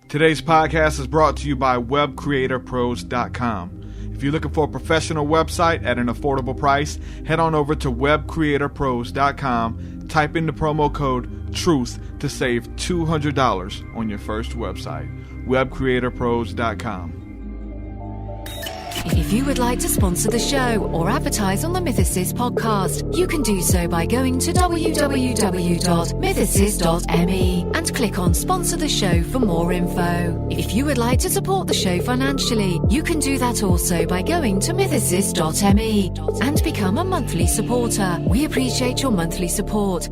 Today's podcast is brought to you by webcreatorpros.com. If you're looking for a professional website at an affordable price, head on over to webcreatorpros.com, type in the promo code TRUTH to save $200 on your first website. webcreatorpros.com. If you would like to sponsor the show or advertise on the Mythicists podcast, you can do so by going to www.mythicists.me and click on Sponsor the Show for more info. If you would like to support the show financially, you can do that also by going to mythicists.me and become a monthly supporter. We appreciate your monthly support.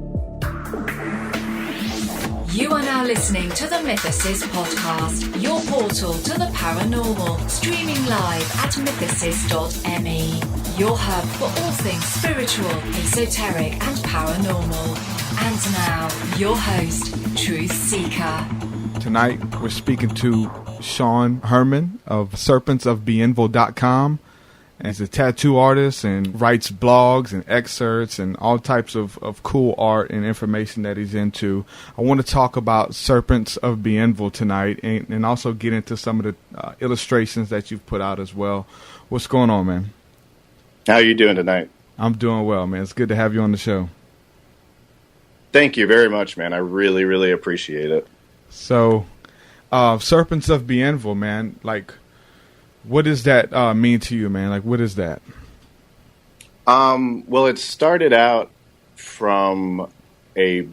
You are now listening to the Mythicists podcast, your portal to the paranormal, streaming live at mythicists.me, your hub for all things spiritual, esoteric, and paranormal. And now, your host, TruthSeekah. Tonight, we're speaking to Sean Herman of SerpentsofBienville.com. And he's a tattoo artist and writes blogs and excerpts and all types of cool art and information that he's into. I want to talk about Serpents of Bienville tonight and also get into some of the illustrations that you've put out as well. What's going on, man? How are you doing tonight? I'm doing well, man. It's good to have you on the show. Thank you very much, man. I really, really appreciate it. So, Serpents of Bienville, man, like, what does that mean to you, man? Like, what is that? Well, it started out from a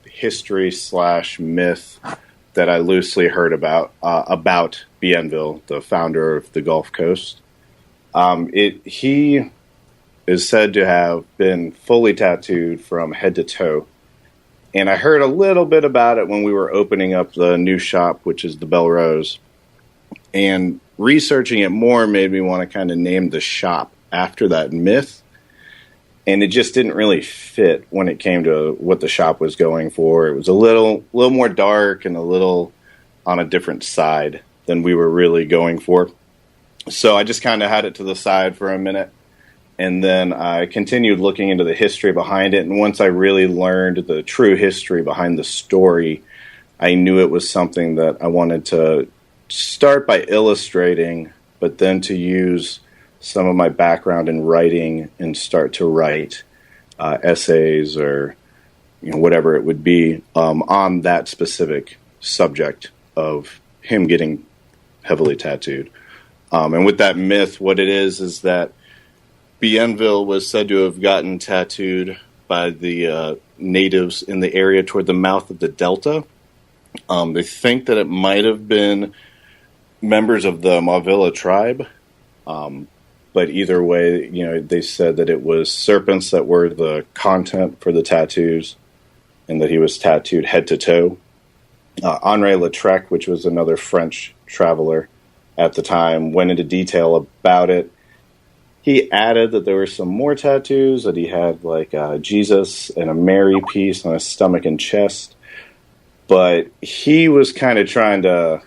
history/myth that I loosely heard about Bienville, the founder of the Gulf Coast. He is said to have been fully tattooed from head to toe. And I heard a little bit about it when we were opening up the new shop, which is the Belle Rose. And researching it more made me want to kind of name the shop after that myth. And it just didn't really fit when it came to what the shop was going for. It was a little more dark and a little on a different side than we were really going for. So I just kind of had it to the side for a minute. And then I continued looking into the history behind it. And once I really learned the true history behind the story, I knew it was something that I wanted to start by illustrating, but then to use some of my background in writing and start to write essays or whatever it would be on that specific subject of him getting heavily tattooed. And with that myth, what it is that Bienville was said to have gotten tattooed by the natives in the area toward the mouth of the Delta. They think that it might have been members of the Mauvilla tribe, but either way, they said that it was serpents that were the content for the tattoos, and that he was tattooed head to toe. Henri Lautrec, which was another French traveler at the time, went into detail about it. He added that there were some more tattoos, that he had like Jesus and a Mary piece on his stomach and chest, but he was kind of trying to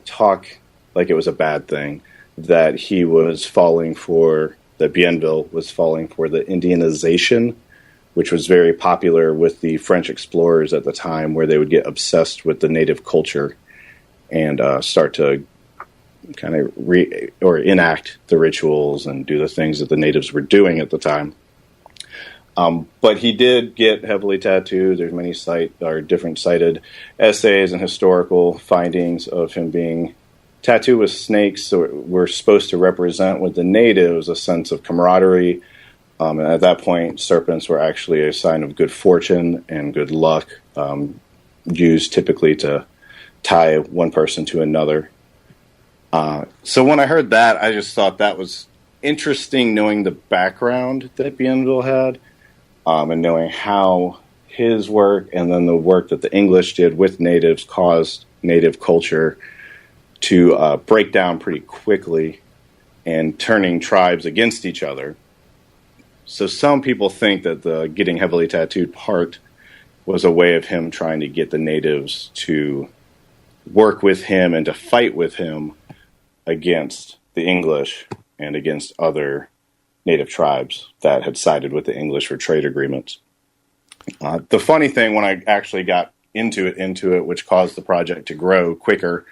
talk like it was a bad thing, that he was falling for, that Bienville was falling for the Indianization, which was very popular with the French explorers at the time, where they would get obsessed with the native culture and start to kind of enact the rituals and do the things that the natives were doing at the time. But he did get heavily tattooed. There's many different cited essays and historical findings of him being tattooed with snakes. So we're supposed to represent with the natives a sense of camaraderie. And at that point, serpents were actually a sign of good fortune and good luck, used typically to tie one person to another. So when I heard that, I just thought that was interesting, knowing the background that Bienville had. And knowing how his work and then the work that the English did with natives caused native culture to break down pretty quickly and turning tribes against each other. So some people think that the getting heavily tattooed part was a way of him trying to get the natives to work with him and to fight with him against the English and against other native tribes that had sided with the English for trade agreements. The funny thing, when I actually got into it, which caused the project to grow quicker,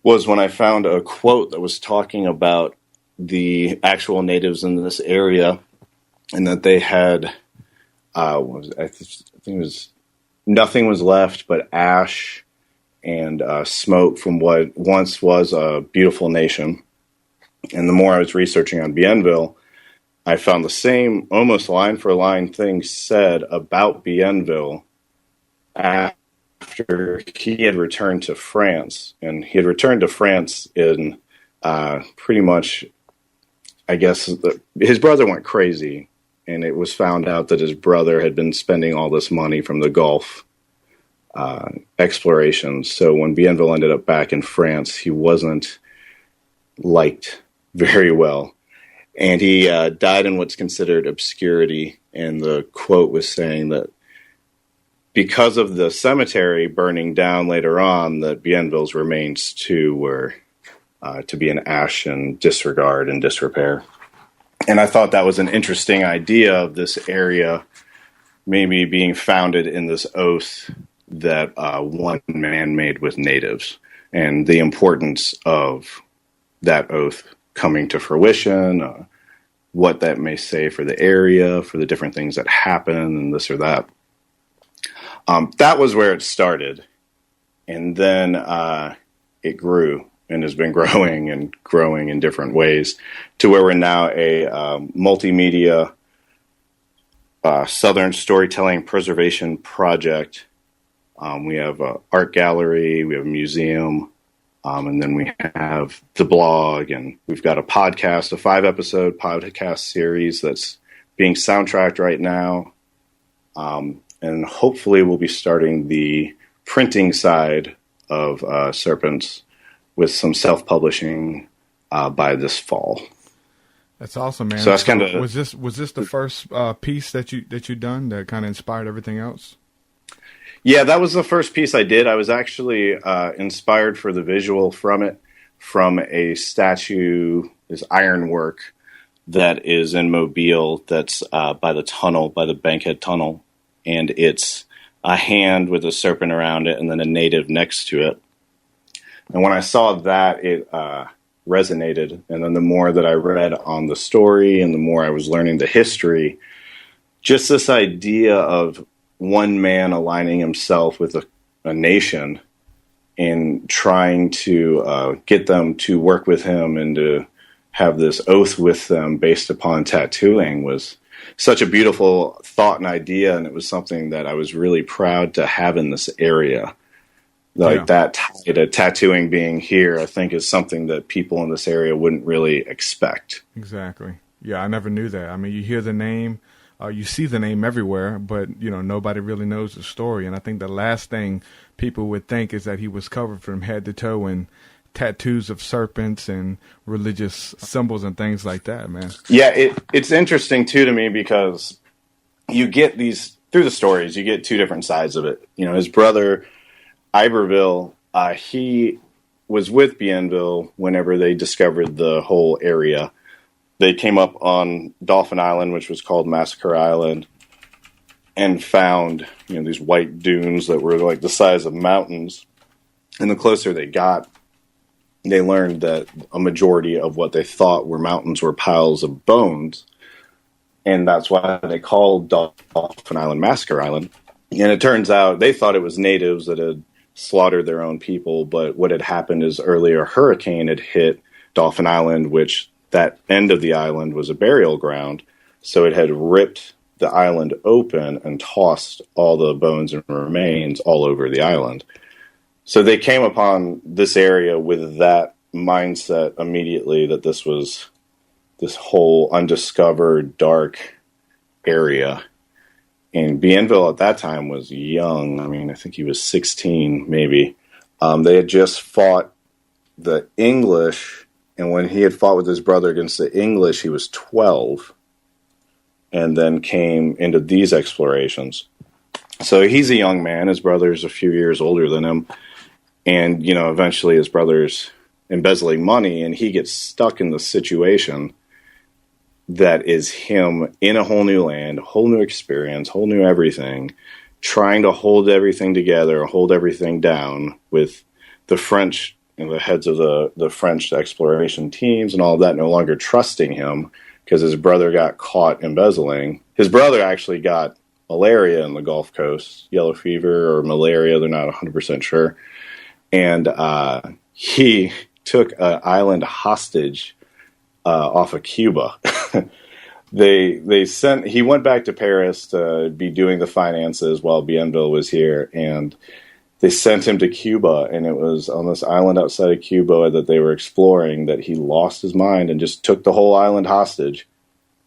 was when I found a quote that was talking about the actual natives in this area, and that they had, I think it was nothing was left but ash and smoke from what once was a beautiful nation. And the more I was researching on Bienville, I found the same, almost line for line thing said about Bienville after he had returned to France. And he had returned to France in pretty much, I guess, his brother went crazy. And it was found out that his brother had been spending all this money from the Gulf explorations. So when Bienville ended up back in France, he wasn't liked very well. And he died in what's considered obscurity. And the quote was saying that because of the cemetery burning down later on, that Bienville's remains too were to be in ash and disregard and disrepair. And I thought that was an interesting idea of this area maybe being founded in this oath that one man made with natives, and the importance of that oath coming to fruition, what that may say for the area, for the different things that happen, and this or that. That was where it started. And then it grew and has been growing and growing in different ways to where we're now a multimedia Southern storytelling preservation project. We have an art gallery, we have a museum, and then we have the blog, and we've got a podcast, a 5-episode podcast series that's being soundtracked right now. And hopefully we'll be starting the printing side of Serpents with some self-publishing by this fall. That's awesome, man. So that's kind of was this the first piece that you done that kind of inspired everything else? Yeah, that was the first piece I did. I was actually inspired for the visual from it, from a statue, this ironwork that is in Mobile that's by the tunnel, by the Bankhead Tunnel. And it's a hand with a serpent around it and then a native next to it. And when I saw that, it resonated. And then the more that I read on the story and the more I was learning the history, just this idea of one man aligning himself with a nation and trying to get them to work with him and to have this oath with them based upon tattooing was such a beautiful thought and idea. And it was something that I was really proud to have in this area. Like that tie to tattooing being here, I think is something that people in this area wouldn't really expect. Exactly. Yeah, I never knew that. I mean, you hear the name, you see the name everywhere, but, nobody really knows the story. And I think the last thing people would think is that he was covered from head to toe in tattoos of serpents and religious symbols and things like that, man. Yeah, it's interesting, too, to me, because you get these, through the stories, you get two different sides of it. His brother, Iberville, he was with Bienville whenever they discovered the whole area. They came up on Dolphin Island, which was called Massacre Island, and found these white dunes that were like the size of mountains. And the closer they got, they learned that a majority of what they thought were mountains were piles of bones. And that's why they called Dolphin Island Massacre Island. And it turns out they thought it was natives that had slaughtered their own people, but what had happened is earlier a hurricane had hit Dolphin Island, which that end of the island was a burial ground, so it had ripped the island open and tossed all the bones and remains all over the island. So they came upon this area with that mindset immediately, that this was this whole undiscovered dark area. And Bienville at that time was young. I mean, I think he was 16, maybe. They had just fought the English, and when he had fought with his brother against the English, he was 12, and then came into these explorations. So he's a young man. His brother's a few years older than him. And, eventually his brother's embezzling money, and he gets stuck in the situation that is him in a whole new land, a whole new experience, whole new everything, trying to hold everything together, hold everything down with the French and the heads of the French exploration teams and all of that no longer trusting him because his brother got caught embezzling. His brother actually got malaria in the Gulf Coast, yellow fever or malaria, they're not 100% sure. And he took an island hostage off of Cuba. He went back to Paris to be doing the finances while Bienville was here, and they sent him to Cuba, and it was on this island outside of Cuba that they were exploring that he lost his mind and just took the whole island hostage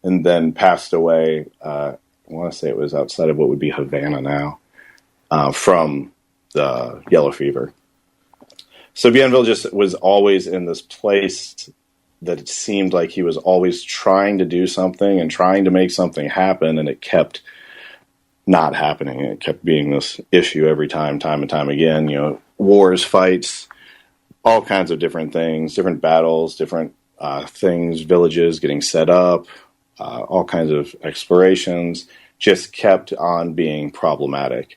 and then passed away. I want to say it was outside of what would be Havana now, from the yellow fever. So Bienville just was always in this place that it seemed like he was always trying to do something and trying to make something happen, and it kept not happening. It kept being this issue every time and time again. You know, wars, fights, all kinds of different things, different battles, different things, villages getting set up, all kinds of explorations, just kept on being problematic.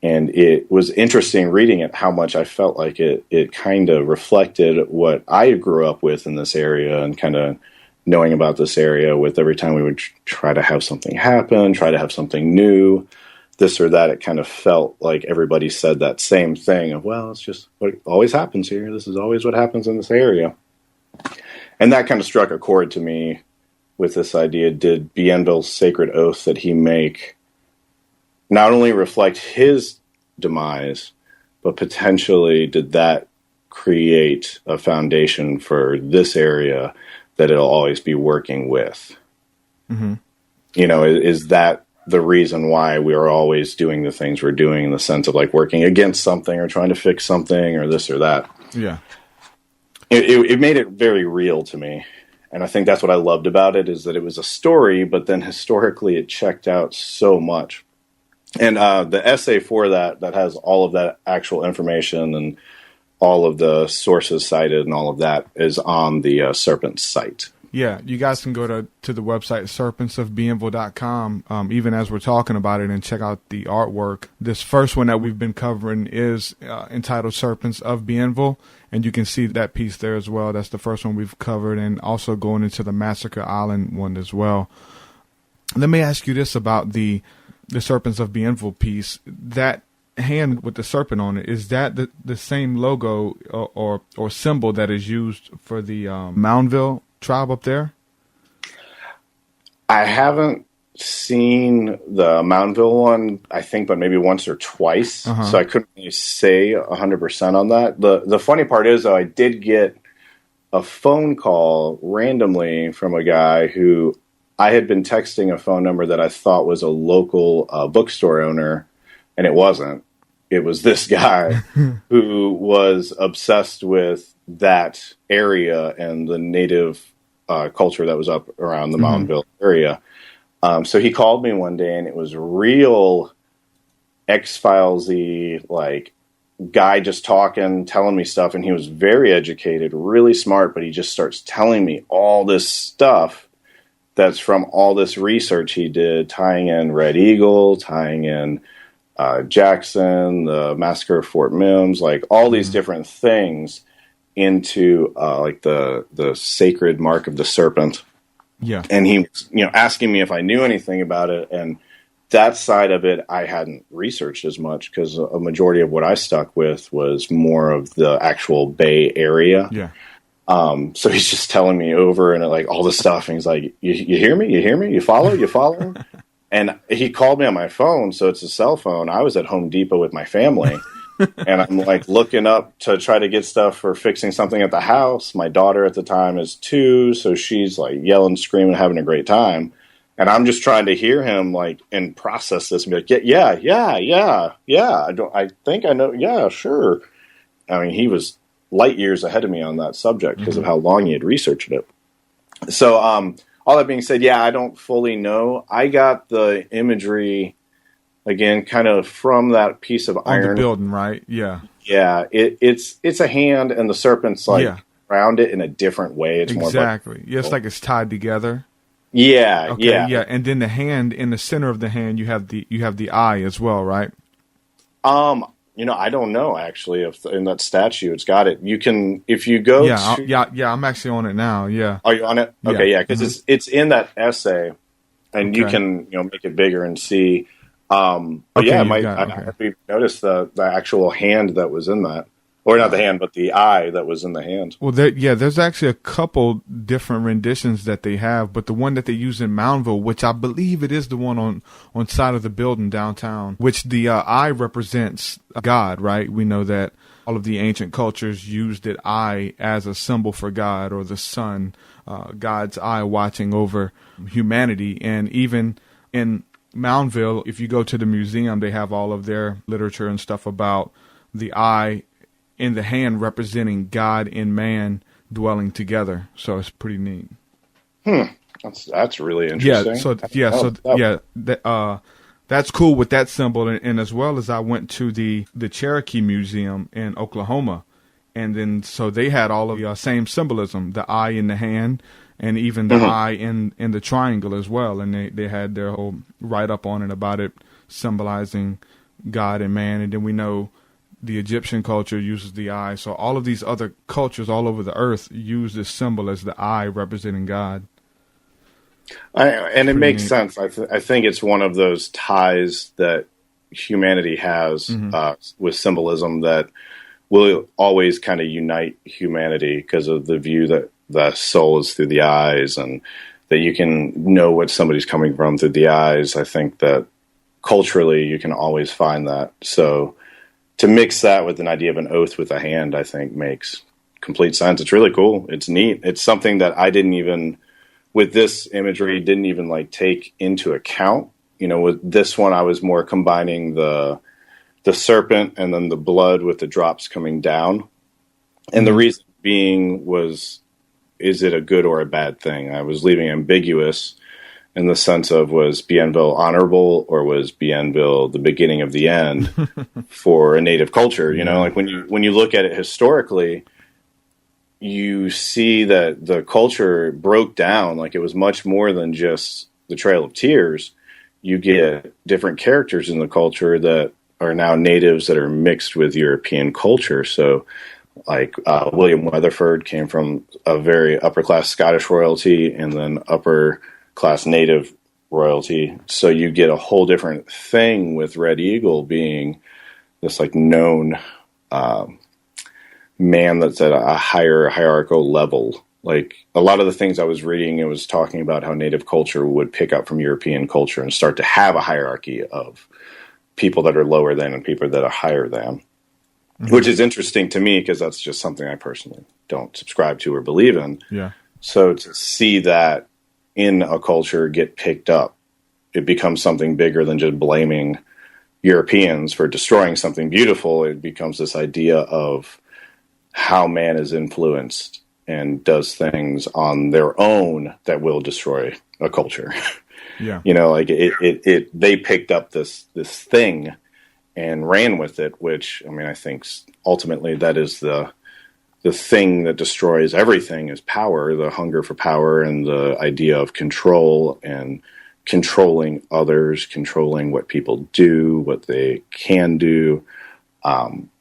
And it was interesting reading it, how much I felt like it kind of reflected what I grew up with in this area and kind of knowing about this area with every time we would try to have something happen, try to have something new, this or that. It kind of felt like everybody said that same thing of, well, it's just what always happens here. This is always what happens in this area. And that kind of struck a chord to me with this idea. Did Bienville's sacred oath that he make not only reflect his demise, but potentially did that create a foundation for this area that it'll always be working with? Mm-hmm. You know, is that the reason why we are always doing the things we're doing, in the sense of like working against something or trying to fix something or this or that? Yeah. It made it very real to me. And I think that's what I loved about it, is that it was a story, but then historically it checked out so much. And the essay for that has all of that actual information and all of the sources cited and all of that is on the Serpents site. Yeah, you guys can go to the website serpentsofbienville.com, even as we're talking about it, and check out the artwork. This first one that we've been covering is entitled Serpents of Bienville, and you can see that piece there as well. That's the first one we've covered, and also going into the Massacre Island one as well. Let me ask you this about the Serpents of Bienville piece. That hand with the serpent on it, is that the same logo or symbol that is used for the Moundville tribe up there? I haven't seen the Moundville one, I think, but maybe once or twice. So I couldn't really say 100% on that. The funny part is, though, I did get a phone call randomly from a guy who I had been texting a phone number that I thought was a local bookstore owner, and it wasn't. It was this guy who was obsessed with that area and the native culture that was up around the Moundville area. So he called me one day, and it was real X-Files-y, like, guy just talking, telling me stuff, and he was very educated, really smart, but he just starts telling me all this stuff that's from all this research he did, tying in Red Eagle, tying in Jackson, the massacre of Fort Mims, like all these different things into like the sacred mark of the serpent. Yeah. And he was, asking me if I knew anything about it. And that side of it, I hadn't researched as much, because a majority of what I stuck with was more of the actual Bay Area. Yeah. So he's just telling me over and like all this stuff. And he's like, you hear me? You hear me? You follow? And he called me on my phone. So it's a cell phone. I was at Home Depot with my family. And I'm like looking up to try to get stuff for fixing something at the house. My daughter at the time is 2. So she's like yelling, screaming, having a great time. And I'm just trying to hear him like and process this and be like, yeah. I think I know. Yeah, sure. I mean, he was light years ahead of me on that subject because of how long he had researched it. So, all that being said, yeah, I don't fully know. I got the imagery, again, kind of from that piece of iron. On the building, right? Yeah. Yeah, it's a hand, and the serpent's like around it in a different way. It's exactly. More like, it's like it's tied together. Yeah, Okay, yeah. yeah. And then the hand, in the center of the hand, you have the eye as well, right? I don't know actually if in that statue it's got it. You can, if you go Yeah, to, yeah. I'm actually on it now. Yeah. are you on it? Yeah. Okay, yeah, because it's in that essay, and you Okay. can make it bigger and see. But Okay, yeah, you've I got it, don't okay. know if you noticed the actual hand that was in that, or not the hand, but the eye that was in the hand. Well, there's actually a couple different renditions that they have, but the one that they use in Moundville, which I believe it is the one on side of the building downtown, which the eye represents God, right? We know that all of the ancient cultures used the eye as a symbol for God or the sun, God's eye watching over humanity. And even in Moundville, if you go to the museum, they have all of their literature and stuff about the eye in the hand representing God and man dwelling together. So it's pretty neat. That's really interesting. That's cool with that symbol. And as well as I went to the Cherokee Museum in Oklahoma, and then so they had all of the same symbolism, the eye in the hand, and even the eye in the triangle as well. And they had their whole write-up on it about it symbolizing God and man. And then we know the Egyptian culture uses the eye. So all of these other cultures all over the earth use this symbol as the eye representing God. And it makes sense. I think it's one of those ties that humanity has with symbolism that will always kind of unite humanity because of the view that the soul is through the eyes and that you can know what somebody's coming from through the eyes. I think that culturally you can always find that. So to mix that with an idea of an oath with a hand, I think makes complete sense. It's really cool. It's neat. It's something that I didn't even, with this imagery, didn't even like take into account. With this one, I was more combining the serpent and then the blood with the drops coming down. And the reason being was, is it a good or a bad thing? I was leaving ambiguous in the sense of, was Bienville honorable or was Bienville the beginning of the end for a native culture? Like when you look at it historically, you see that the culture broke down. Like it was much more than just the Trail of Tears. You get different characters in the culture that are now natives that are mixed with European culture. So like William Weatherford came from a very upper class Scottish royalty and then upper class native royalty. So you get a whole different thing with Red Eagle being this like known man that's at a higher hierarchical level. Like a lot of the things I was reading, it was talking about how native culture would pick up from European culture and start to have a hierarchy of people that are lower than and people that are higher than, which is interesting to me because that's just something I personally don't subscribe to or believe in. Yeah. So to see that in a culture get picked up, it becomes something bigger than just blaming Europeans for destroying something beautiful. It becomes this idea of how man is influenced and does things on their own that will destroy a culture. Yeah. Like they picked up this thing and ran with it, which, I mean, I think ultimately that is the thing that destroys everything is power, the hunger for power and the idea of control and controlling others, controlling what people do, what they can do.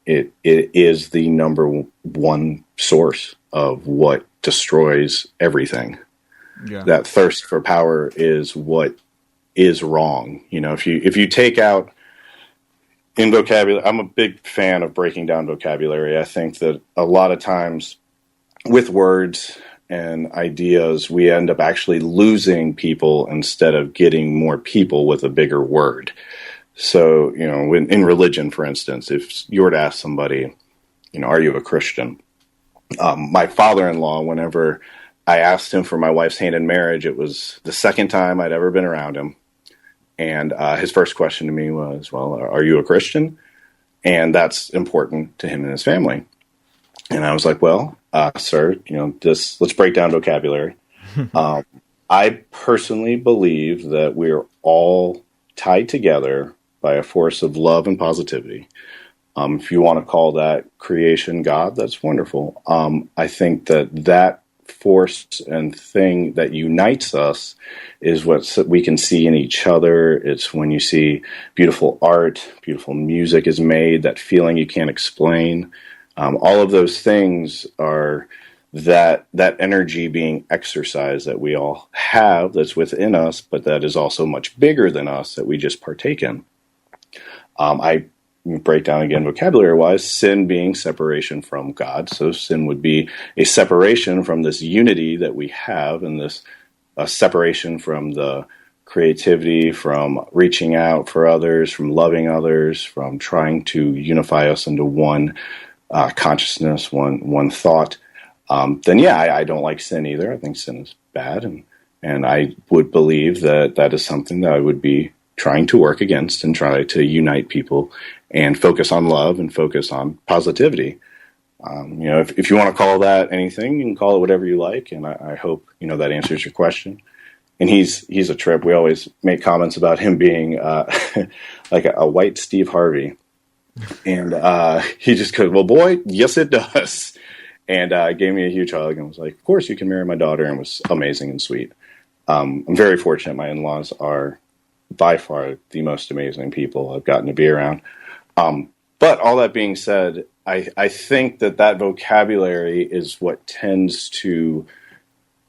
It is the number one source of what destroys everything. Yeah. That thirst for power is what is wrong. If you take out in vocabulary, I'm a big fan of breaking down vocabulary. I think that a lot of times with words and ideas, we end up actually losing people instead of getting more people with a bigger word. So, in religion, for instance, if you were to ask somebody, are you a Christian? My father-in-law, whenever I asked him for my wife's hand in marriage, it was the second time I'd ever been around him. And his first question to me was, well, are you a Christian? And that's important to him and his family. And I was like, well, sir, let's break down vocabulary. I personally believe that we're all tied together by a force of love and positivity. If you want to call that creation God, that's wonderful. I think that force and thing that unites us is what we can see in each other. It's when you see beautiful art, beautiful music is made, that feeling you can't explain. All of those things are that energy being exercised that we all have, that's within us, but that is also much bigger than us, that we just partake in. I break down again vocabulary-wise, sin being separation from God. So sin would be a separation from this unity that we have, and this separation from the creativity, from reaching out for others, from loving others, from trying to unify us into one consciousness, one thought. Then I don't like sin either. I think sin is bad, and I would believe that is something that I would be trying to work against and try to unite people and focus on love and focus on positivity. If you want to call that anything, you can call it whatever you like, and I hope that answers your question. And he's a trip. We always make comments about him being like a white Steve Harvey, and he just goes, "Well, boy, yes, it does." And gave me a huge hug and was like, "Of course you can marry my daughter," and was amazing and sweet. I'm very fortunate. My in-laws are by far the most amazing people I've gotten to be around. But all that being said, I think that vocabulary is what tends to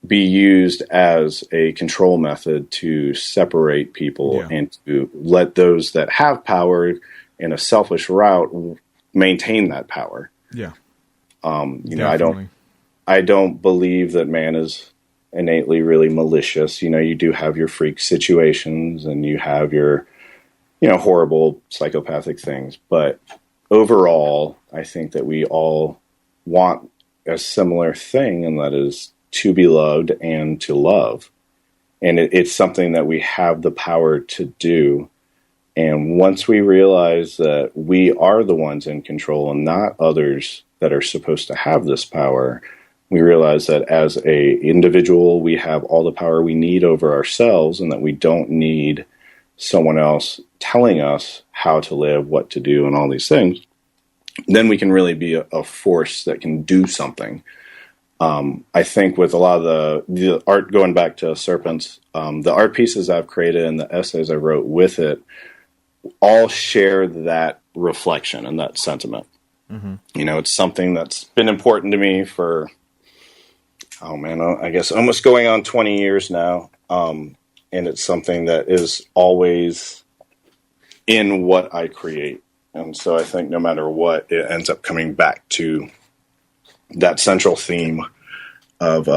be used as a control method to separate people and to let those that have power in a selfish route maintain that power. Yeah. I don't believe that man is innately really malicious. You do have your freak situations and you have your, horrible psychopathic things. But overall, I think that we all want a similar thing, and that is to be loved and to love. And it's something that we have the power to do. And once we realize that we are the ones in control and not others that are supposed to have this power, we realize that as a individual, we have all the power we need over ourselves, and that we don't need someone else telling us how to live, what to do, and all these things. Then we can really be a force that can do something. I think with a lot of the art, going back to Serpents, the art pieces I've created and the essays I wrote with it all share that reflection and that sentiment. Mm-hmm. It's something that's been important to me for, I guess almost going on 20 years now. And it's something that is always in what I create. And so I think no matter what, it ends up coming back to that central theme of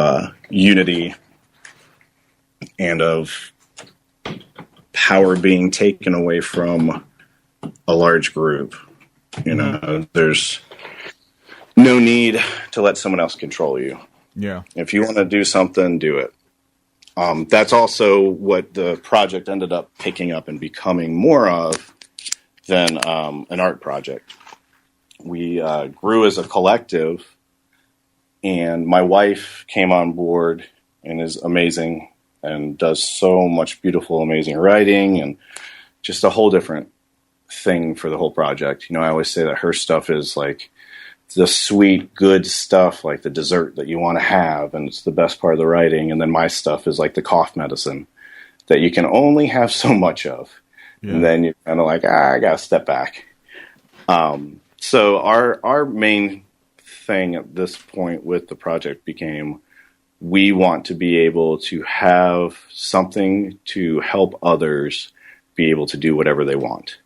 unity and of power being taken away from a large group. There's no need to let someone else control you. Yeah. If you want to do something, do it. That's also what the project ended up picking up and becoming more of than an art project. We grew as a collective, and my wife came on board and is amazing and does so much beautiful, amazing writing and just a whole different thing for the whole project. I always say that her stuff is like the sweet, good stuff, like the dessert that you want to have, and it's the best part of the writing. And then my stuff is like the cough medicine that you can only have so much of. Yeah. And then you're kind of like, I got to step back. So our main thing at this point with the project became, we want to be able to have something to help others be able to do whatever they want.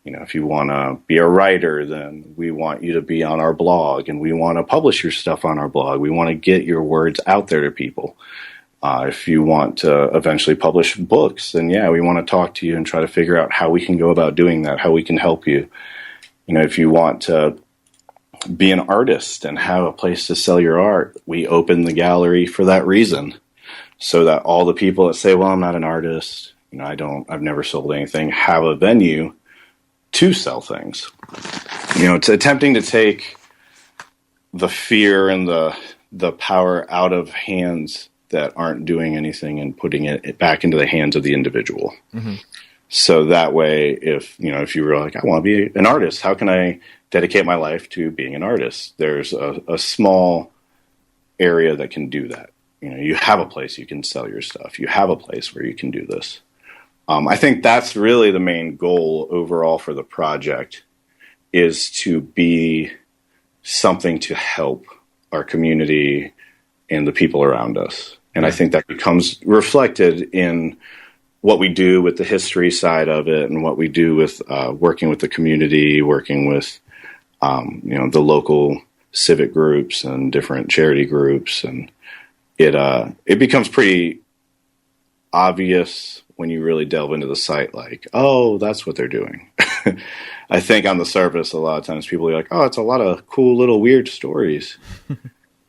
If you want to be a writer, then we want you to be on our blog, and we want to publish your stuff on our blog. We want to get your words out there to people. If you want to eventually publish books, then we want to talk to you and try to figure out how we can go about doing that, how we can help you. If you want to be an artist and have a place to sell your art, we open the gallery for that reason, so that all the people that say, well, I'm not an artist, I've never sold anything, have a venue to sell things. It's attempting to take the fear and the power out of hands that aren't doing anything and putting it back into the hands of the individual. Mm-hmm. So that way, if you were like, I want to be an artist, how can I dedicate my life to being an artist? There's a small area that can do that. You know, you have a place you can sell your stuff. You have a place where you can do this. I think that's really the main goal overall for the project, is to be something to help our community and the people around us. And I think that becomes reflected in what we do with the history side of it, and what we do with working with the community, working with the local civic groups and different charity groups. And it becomes pretty obvious when you really delve into the site, like, oh, that's what they're doing. I think on the surface, a lot of times people are like, oh, it's a lot of cool little weird stories.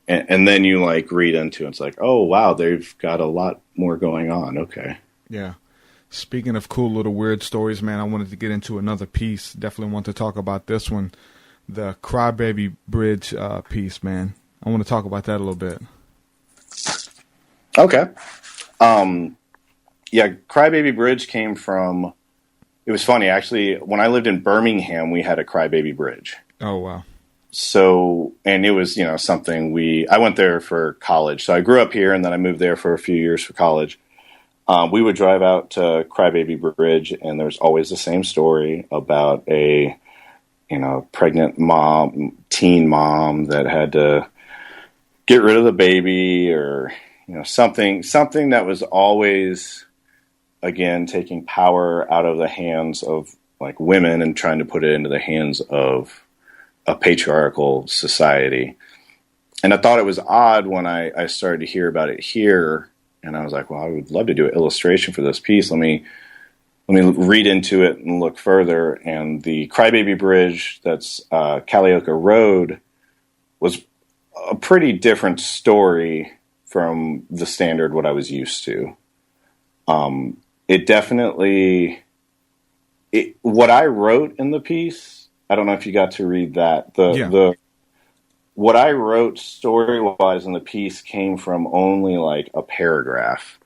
and then you like read into it. It's like, oh, wow, they've got a lot more going on. Okay. Yeah. Speaking of cool little weird stories, man, I wanted to get into another piece. Definitely want to talk about this one, the Crybaby Bridge piece, man. I want to talk about that a little bit. Okay. Yeah, Crybaby Bridge came from, it was funny, actually, when I lived in Birmingham, we had a Crybaby Bridge. Oh, wow. So, and it was, something I went there for college. So I grew up here, and then I moved there for a few years for college. We would drive out to Crybaby Bridge, and there's always the same story about a, pregnant mom, teen mom that had to get rid of the baby, or, something that was always, again, taking power out of the hands of like women and trying to put it into the hands of a patriarchal society. And I thought it was odd when I started to hear about it here. And I was like, well, I would love to do an illustration for this piece. Let me read into it and look further. And the Crybaby Bridge, that's Calliope Road, was a pretty different story from the standard what I was used to. It definitely, what I wrote in the piece, I don't know if you got to read that. What I wrote story-wise in the piece came from only like a paragraph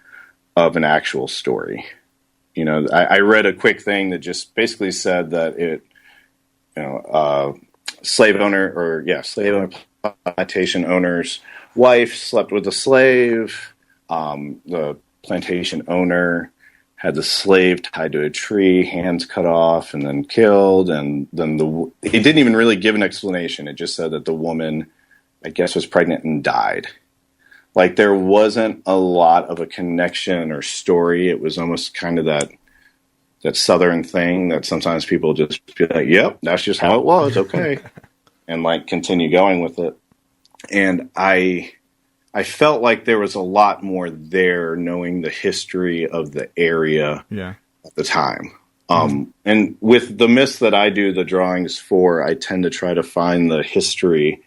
of an actual story. I read a quick thing that just basically said that slave owner plantation owner's wife slept with a slave. The plantation owner had the slave tied to a tree, hands cut off, and then killed. And then it didn't even really give an explanation. It just said that the woman, I guess, was pregnant and died. Like, there wasn't a lot of a connection or story. It was almost kind of that Southern thing that sometimes people just be like, yep, that's just how it was. Okay. And like continue going with it. And I felt like there was a lot more there, knowing the history of the area at the time. And with the myths that I do the drawings for, I tend to try to find the history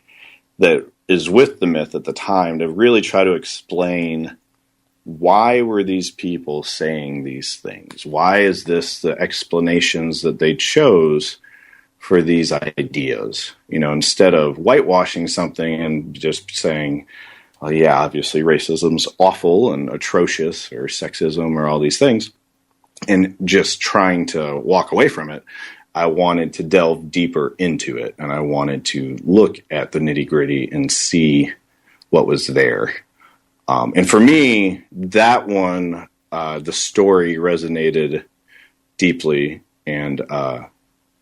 that is with the myth at the time to really try to explain, why were these people saying these things? Why is this the explanations that they chose for these ideas? Instead of whitewashing something and just saying, well, yeah, obviously racism's awful and atrocious, or sexism, or all these things, and just trying to walk away from it. I wanted to delve deeper into it, and I wanted to look at the nitty-gritty and see what was there. And for me, that one, the story resonated deeply, and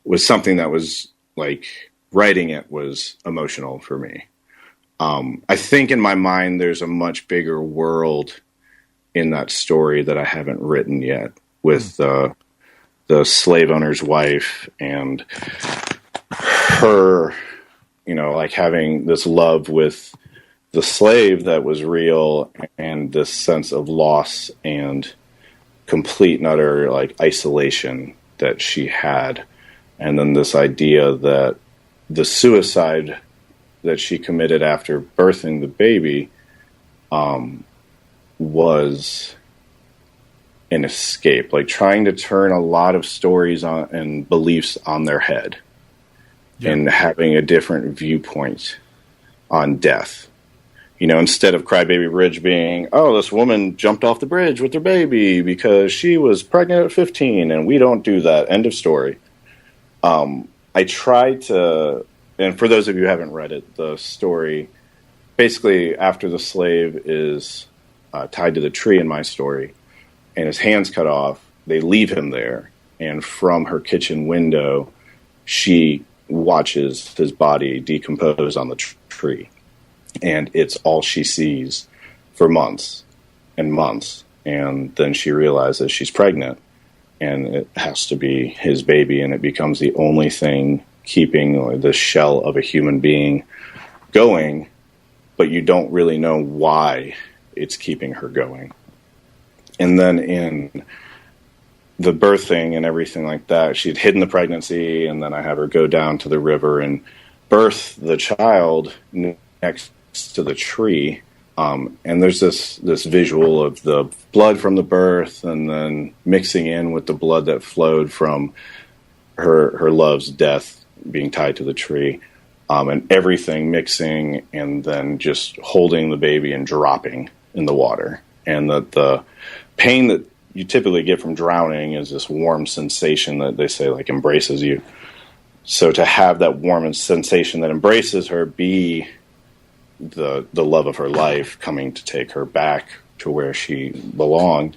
was something that was, like, writing it was emotional for me. I think in my mind there's a much bigger world in that story that I haven't written yet, with the slave owner's wife and her, like having this love with the slave that was real, and this sense of loss and complete and utter like isolation that she had. And then this idea that the suicide that she committed after birthing the baby was an escape, like trying to turn a lot of stories on and beliefs on their head, and having a different viewpoint on death. Instead of Crybaby Bridge being, oh, this woman jumped off the bridge with her baby because she was pregnant at 15, and we don't do that, end of story. I tried to, and for those of you who haven't read it, the story basically, after the slave is tied to the tree in my story, and his hands cut off, they leave him there. And from her kitchen window, she watches his body decompose on the tree. And it's all she sees for months and months. And then she realizes she's pregnant, and it has to be his baby, and it becomes the only thing keeping the shell of a human being going, but you don't really know why it's keeping her going. And then in the birthing and everything like that, she'd hidden the pregnancy, and then I have her go down to the river and birth the child next to the tree. And there's this visual of the blood from the birth and then mixing in with the blood that flowed from her love's death being tied to the tree, and everything mixing, and then just holding the baby and dropping in the water. And the pain that you typically get from drowning is this warm sensation that they say like embraces you. So to have that warm sensation that embraces her be the love of her life coming to take her back to where she belonged,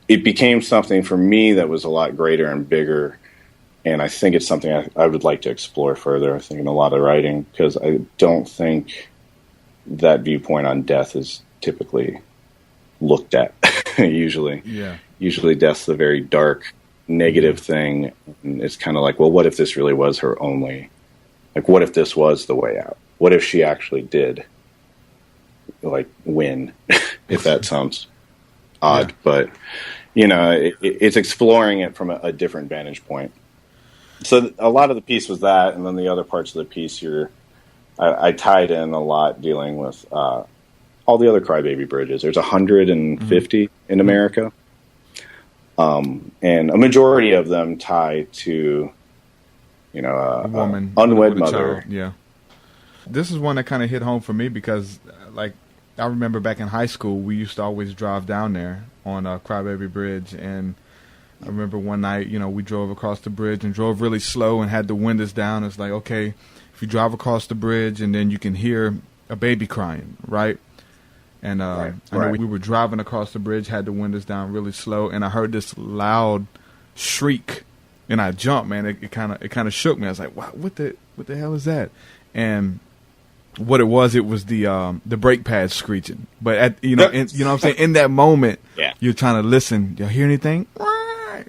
it became something for me that was a lot greater and bigger. And I think it's something I would like to explore further, I think, in a lot of writing, because I don't think that viewpoint on death is typically looked at usually. Yeah. Usually death's a very dark, negative thing. And it's kind of like, well, what if this really was her only? Like, what if this was the way out? What if she actually did, like, win? If that sounds odd. Yeah. But, you know, it's exploring it from a different vantage point. So a lot of the piece was that, and then the other parts of the piece, I tied in a lot dealing with all the other crybaby bridges. There's 150 in America, and a majority of them tie to, you know, a woman, unwed mother. Child. Yeah, this is one that kind of hit home for me because, like, I remember back in high school, we used to always drive down there on Crybaby Bridge, and I remember one night, you know, we drove across the bridge and drove really slow and had the windows down. It's like, okay, if you drive across the bridge and then you can hear a baby crying, right? And I know we were driving across the bridge, had the windows down really slow, and I heard this loud shriek, and I jumped, man. It kind of shook me. I was like, wow, what the hell is that? And what it was the brake pads screeching. But you know what I'm saying? In that moment, you're trying to listen. You hear anything?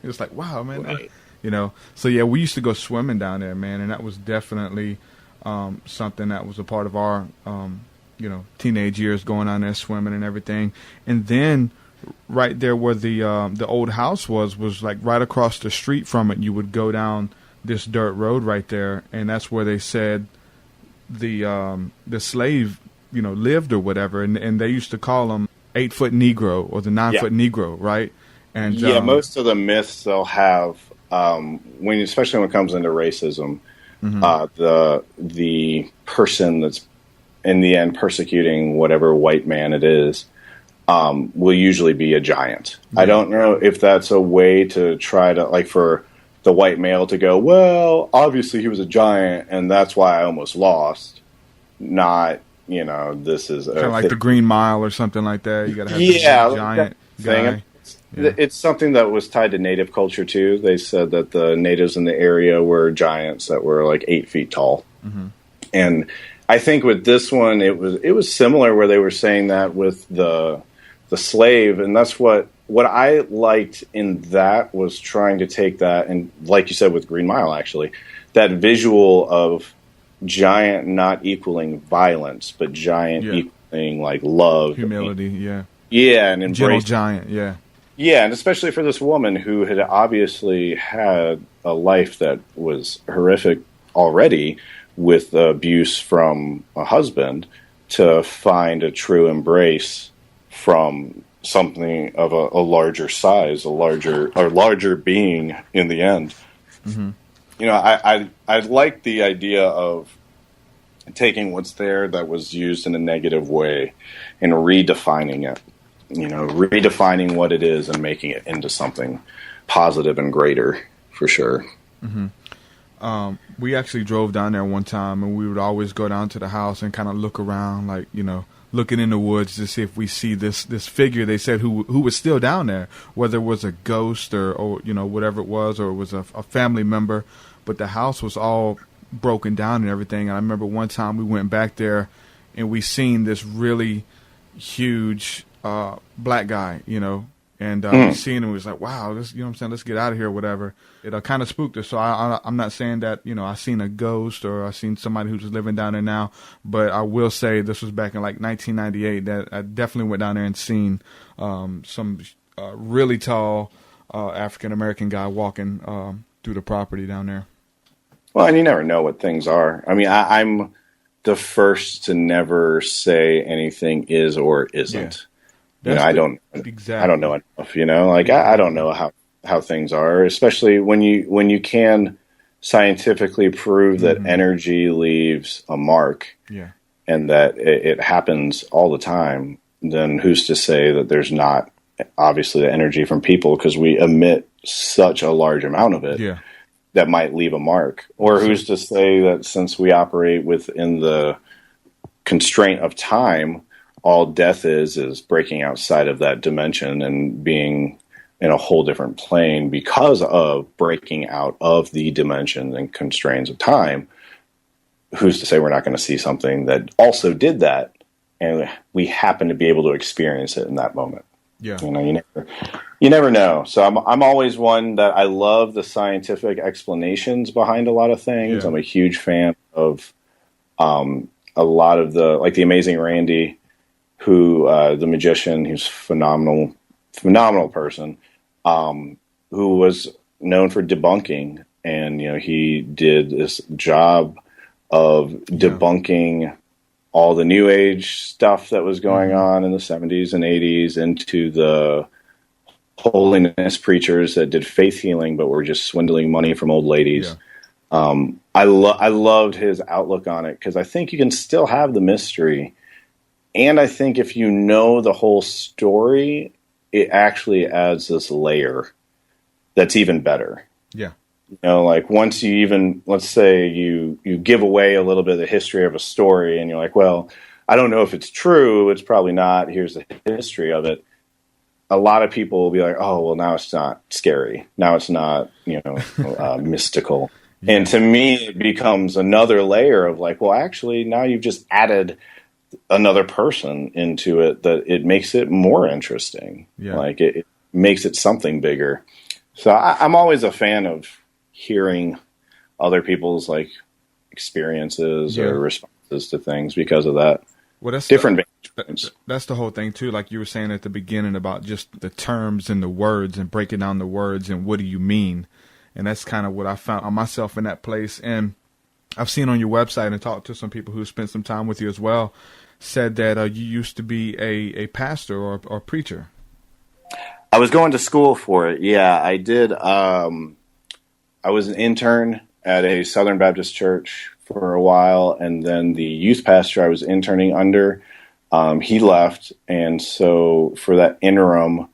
It's like, wow, man. Right. You know, so yeah, we used to go swimming down there, man, and that was definitely something that was a part of our, you know, teenage years, going on there swimming and everything. And then right there where the old house was like right across the street from it. You would go down this dirt road right there, and that's where they said the slave, you know, lived or whatever, and they used to call him 8-foot Negro or the 9-foot Negro, right? And most of the myths they'll have, especially when it comes into racism, the person that's in the end persecuting whatever white man it is will usually be a giant. I don't know if that's a way to try to, like, for the white male to go, well, obviously he was a giant, and that's why I almost lost. Not, you know, this is kind of like the Green Mile or something like that. You got to have this giant guy. It's something that was tied to native culture too. They said that the natives in the area were giants that were like 8 feet tall. And I think with this one, it was similar, where they were saying that with the slave, and that's what I liked in that was trying to take that, and like you said with Green Mile, actually, that visual of giant not equaling violence, but giant equaling like love, humility, and embrace. Gentle giant, Yeah, and especially for this woman who had obviously had a life that was horrific already with abuse from a husband, to find a true embrace from something of a larger size, a larger being in the end. You know, I like the idea of taking what's there that was used in a negative way and redefining it. You know, redefining what it is and making it into something positive and greater, for sure. We actually drove down there one time, and we would always go down to the house and kind of look around, like, looking in the woods to see if we see this figure. They said who was still down there, whether it was a ghost or whatever it was, or it was a family member. But the house was all broken down and everything. And I remember one time we went back there, and we seen this really huge black guy, and we seen him. We was like, wow, this, what I'm saying, let's get out of here or whatever. It kind of spooked us. So I'm not saying that, I seen a ghost or I seen somebody who's living down there now, but I will say this was back in like 1998 that I definitely went down there and seen some really tall African-American guy walking through the property down there. Well, and you never know what things are. I mean, I'm the first to never say anything is or isn't. Yeah. I don't know enough, like I don't know how things are, especially when you can scientifically prove that energy leaves a mark, and that it happens all the time. Then who's to say that there's not obviously the energy from people, because we emit such a large amount of it that might leave a mark? Or who's to say that since we operate within the constraint of time, all death is breaking outside of that dimension and being in a whole different plane because of breaking out of the dimension and constraints of time? Who's to say we're not going to see something that also did that, and we happen to be able to experience it in that moment? Yeah, you never know. So I'm always one that I love the scientific explanations behind a lot of things. I'm a huge fan of a lot of the Amazing Randy, who the magician, who's phenomenal person, who was known for debunking, and he did this job of debunking all the New Age stuff that was going on in the 70s and 80s into the holiness preachers that did faith healing but were just swindling money from old ladies. I loved his outlook on it, because I think you can still have the mystery. And I think if you know the whole story, it actually adds this layer that's even better. Yeah. Like once you even, let's say you give away a little bit of the history of a story, and you're like, well, I don't know if it's true. It's probably not. Here's the history of it. A lot of people will be like, oh, well, now it's not scary. Now it's not, mystical. Yeah. And to me, it becomes another layer of like, well, actually, now you've just added another person into it, that it makes it more interesting. Yeah. Like it makes it something bigger. So I'm always a fan of hearing other people's like experiences or responses to things because of that. Well, that's different. That's the whole thing too. Like you were saying at the beginning about just the terms and the words and breaking down the words and what do you mean? And that's kind of what I found on myself in that place. And I've seen on your website and talked to some people who spent some time with you as well, said that you used to be a pastor or preacher. I was going to school for it. Yeah, I did. I was an intern at a Southern Baptist church for a while, and then the youth pastor I was interning under, he left, and so for that interim,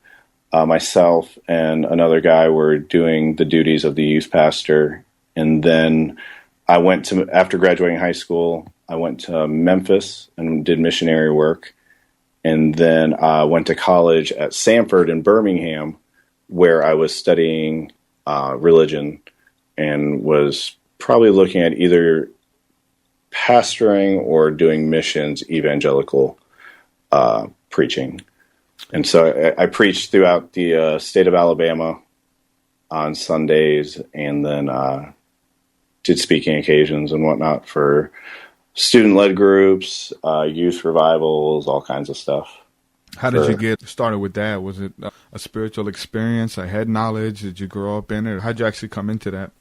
myself and another guy were doing the duties of the youth pastor. And then I went to, after graduating high school, I went to Memphis and did missionary work. And then I went to college at Samford in Birmingham, where I was studying religion and was probably looking at either pastoring or doing missions, evangelical preaching. And so I preached throughout the state of Alabama on Sundays, and then did speaking occasions and whatnot for student-led groups, youth revivals, all kinds of stuff. How did you get started with that? Was it a spiritual experience, a head knowledge? Did you grow up in it? How'd you actually come into that?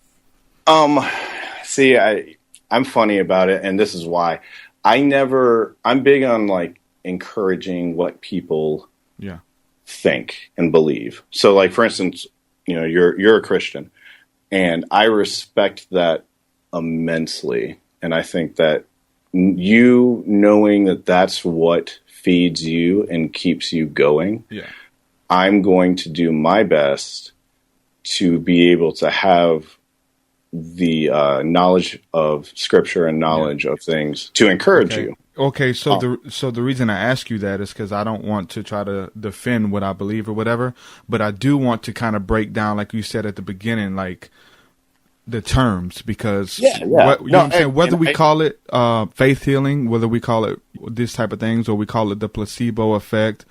See, I'm funny about it, and this is why. I'm big on like encouraging what people think and believe. So like, for instance, you're a Christian, and I respect that immensely. And I think that you knowing that that's what feeds you and keeps you going, I'm going to do my best to be able to have knowledge of Scripture and knowledge of things to encourage you. Okay, so the reason I ask you that is because I don't want to try to defend what I believe or whatever, but I do want to kind of break down, like you said at the beginning, like the terms, because you know what I'm saying, whether we call it faith healing, whether we call it this type of things, or we call it the placebo effect,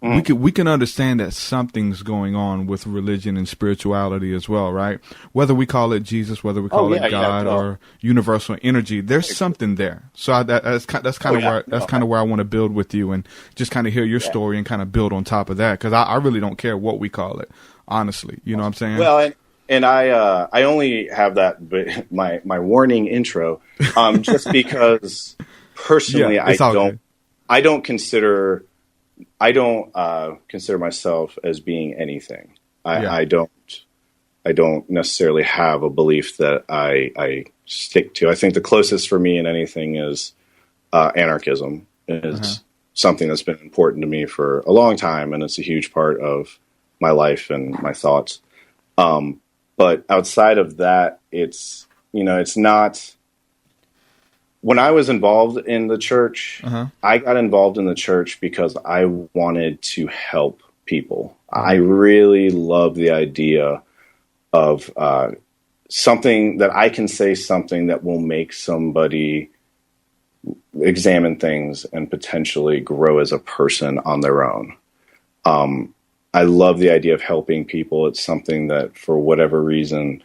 we can understand that something's going on with religion and spirituality as well, right? Whether we call it Jesus, whether we call it God or universal energy, there's something there. So that's kind of where I want to build with you and just kind of hear your story and kind of build on top of that, because I really don't care what we call it, honestly. You know what I'm saying? Well, and I only have that my warning intro just because personally I don't consider myself as being anything. I don't necessarily have a belief that I stick to. I think the closest for me in anything is anarchism is something that's been important to me for a long time, and it's a huge part of my life and my thoughts. But outside of that, it's not. When I was involved in the church, I got involved in the church because I wanted to help people. I really love the idea of something that I can say something that will make somebody examine things and potentially grow as a person on their own. I love the idea of helping people. It's something that, for whatever reason,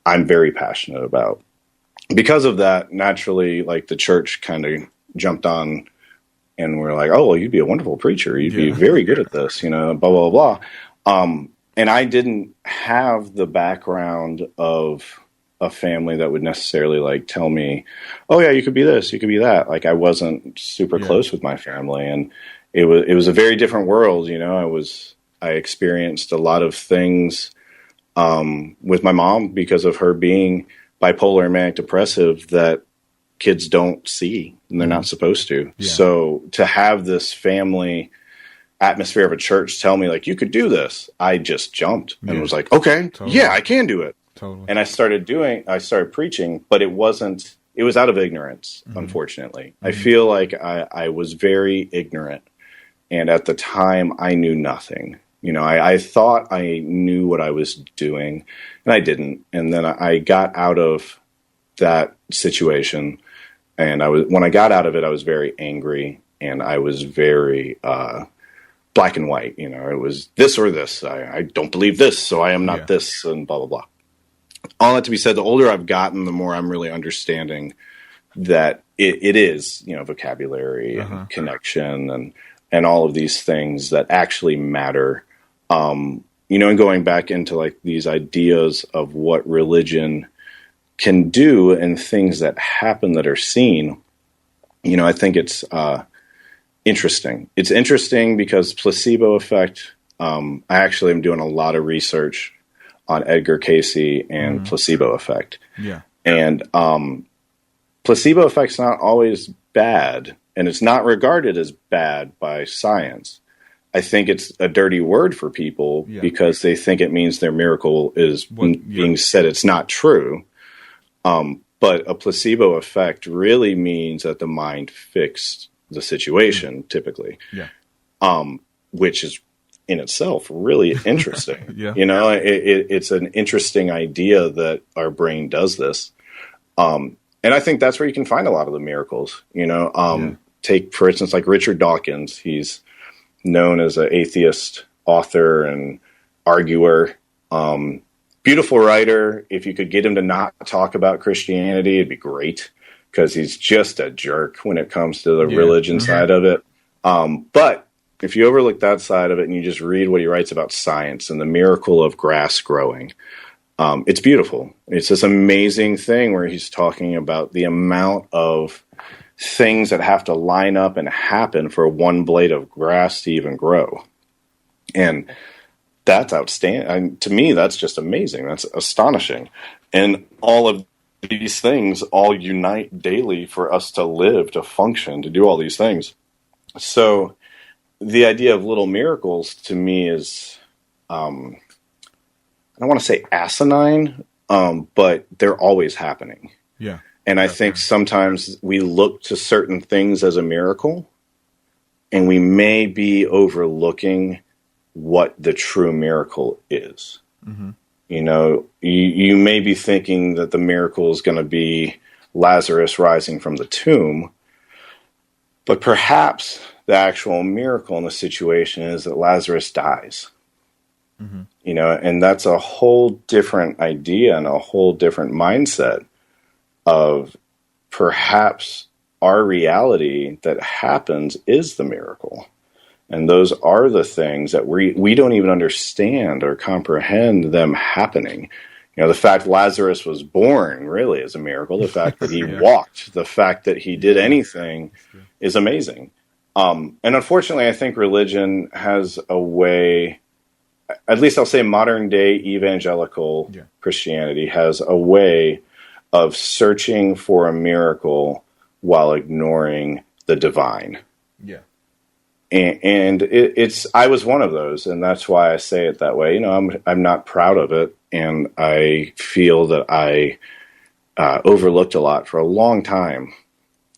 I'm very passionate about. Because of that, naturally, like, the church kind of jumped on, and we're like, oh, well, you'd be a wonderful preacher. You'd be very good at this, blah, blah, blah. And I didn't have the background of a family that would necessarily, like, tell me, oh, yeah, you could be this, you could be that. Like, I wasn't super close with my family, and it was a very different world. I experienced a lot of things with my mom because of her being bipolar and manic depressive that kids don't see and they're not supposed to. Yeah. So to have this family atmosphere of a church tell me, like, you could do this, I just jumped and was like, okay, I can do it. Totally. And I started preaching, but it was out of ignorance, unfortunately. I feel like I was very ignorant. And at the time I knew nothing. I thought I knew what I was doing, and I didn't. And then I got out of that situation, and when I got out of it, I was very angry, and I was very black and white. It was this or this. I don't believe this, so I am not this, and blah, blah, blah. All that to be said, the older I've gotten, the more I'm really understanding that it is, vocabulary and connection and all of these things that actually matter. And going back into, like, these ideas of what religion can do and things that happen that are seen, I think it's interesting. It's interesting because placebo effect, I actually am doing a lot of research on Edgar Cayce and placebo effect. Yeah. And placebo effect's not always bad, and it's not regarded as bad by science. I think it's a dirty word for people because they think it means their miracle is being said it's not true. But a placebo effect really means that the mind fixed the situation, typically, which is in itself really interesting. It's an interesting idea that our brain does this. And I think that's where you can find a lot of the miracles. Take, for instance, like Richard Dawkins. He's known as an atheist author and arguer. Beautiful writer. If you could get him to not talk about Christianity, it'd be great, because he's just a jerk when it comes to the religion side of it. But if you overlook that side of it and you just read what he writes about science and the miracle of grass growing, it's beautiful. It's this amazing thing where he's talking about the amount of things that have to line up and happen for one blade of grass to even grow. And that's outstanding. To me, that's just amazing. That's astonishing. And all of these things all unite daily for us to live, to function, to do all these things. So the idea of little miracles to me is, I don't want to say asinine, but they're always happening. Yeah. And I think sometimes we look to certain things as a miracle, and we may be overlooking what the true miracle is. Mm-hmm. You know, you may be thinking that the miracle is going to be Lazarus rising from the tomb, but perhaps the actual miracle in the situation is that Lazarus dies. Mm-hmm. You know, and that's a whole different idea and a whole different mindset of perhaps our reality that happens is the miracle. And those are the things that we don't even understand or comprehend them happening. You know, the fact Lazarus was born really is a miracle. The fact that he walked, the fact that he did anything is amazing. And unfortunately, I think religion has a way, at least I'll say modern day evangelical Christianity has a way of searching for a miracle while ignoring the divine. Yeah. And it's I was one of those, and that's why I say it that way. You know, I'm not proud of it, and I feel that I overlooked a lot for a long time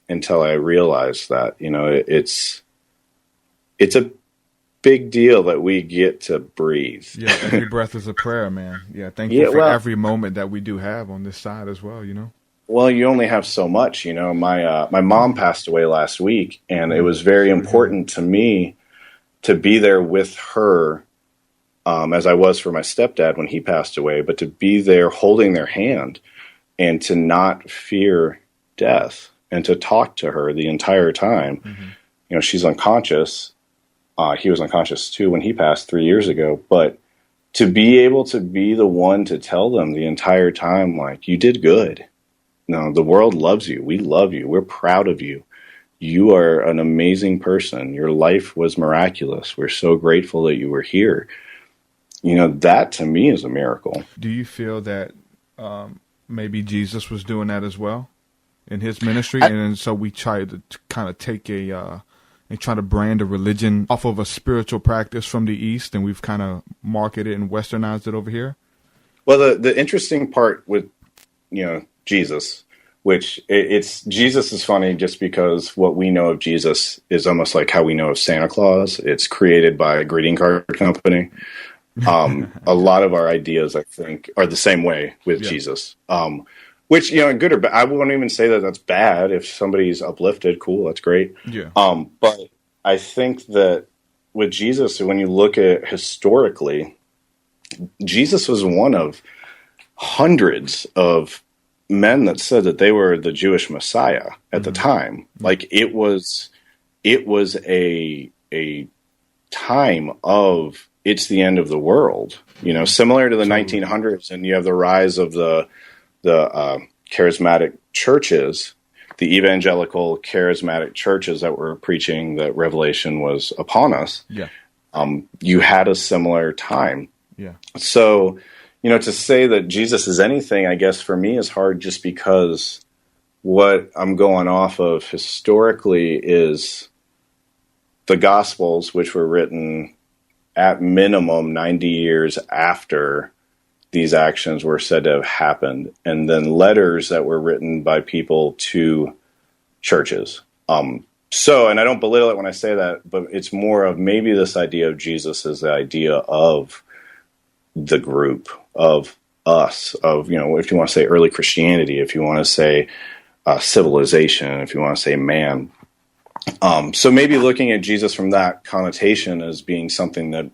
until I realized that, you know, it's a big deal that we get to breathe. Yeah, every breath is a prayer, man. Yeah, thank you for every moment that we do have on this side as well, you know. Well, you only have so much, you know. My mom passed away last week, and it was very important to me to be there with her, as I was for my stepdad when he passed away, but to be there holding their hand and to not fear death and to talk to her the entire time. Mm-hmm. You know, she's unconscious. He was unconscious too when he passed 3 years ago, but to be able to be the one to tell them the entire time, like, you did good. No, the world loves you. We love you. We're proud of you. You are an amazing person. Your life was miraculous. We're so grateful that you were here. You know, that to me is a miracle. Do you feel that maybe Jesus was doing that as well in his ministry? And so we try to kind of take and try to brand a religion off of a spiritual practice from the East, and we've kind of marketed and westernized it over here? Well, the interesting part with, you know, Jesus, which Jesus is funny just because what we know of Jesus is almost like how we know of Santa Claus. It's created by a greeting card company. A lot of our ideas, I think, are the same way with Jesus. Which, you know, good or bad, I wouldn't even say that that's bad. If somebody's uplifted, cool, that's great. Yeah. But I think that with Jesus, when you look at historically, Jesus was one of hundreds of men that said that they were the Jewish Messiah at the time. Like it was a time of it's the end of the world, you know, similar to the 1900s, and you have the rise of the charismatic churches, the evangelical charismatic churches that were preaching that Revelation was upon us. Yeah. You had a similar time. Yeah. So, you know, to say that Jesus is anything, I guess for me is hard just because what I'm going off of historically is the Gospels, which were written at minimum 90 years after these actions were said to have happened, and then letters that were written by people to churches. So, and I don't belittle it when I say that, but it's more of maybe this idea of Jesus is the idea of the group, of us, of, you know, if you want to say early Christianity, if you want to say civilization, if you want to say man. So maybe looking at Jesus from that connotation as being something that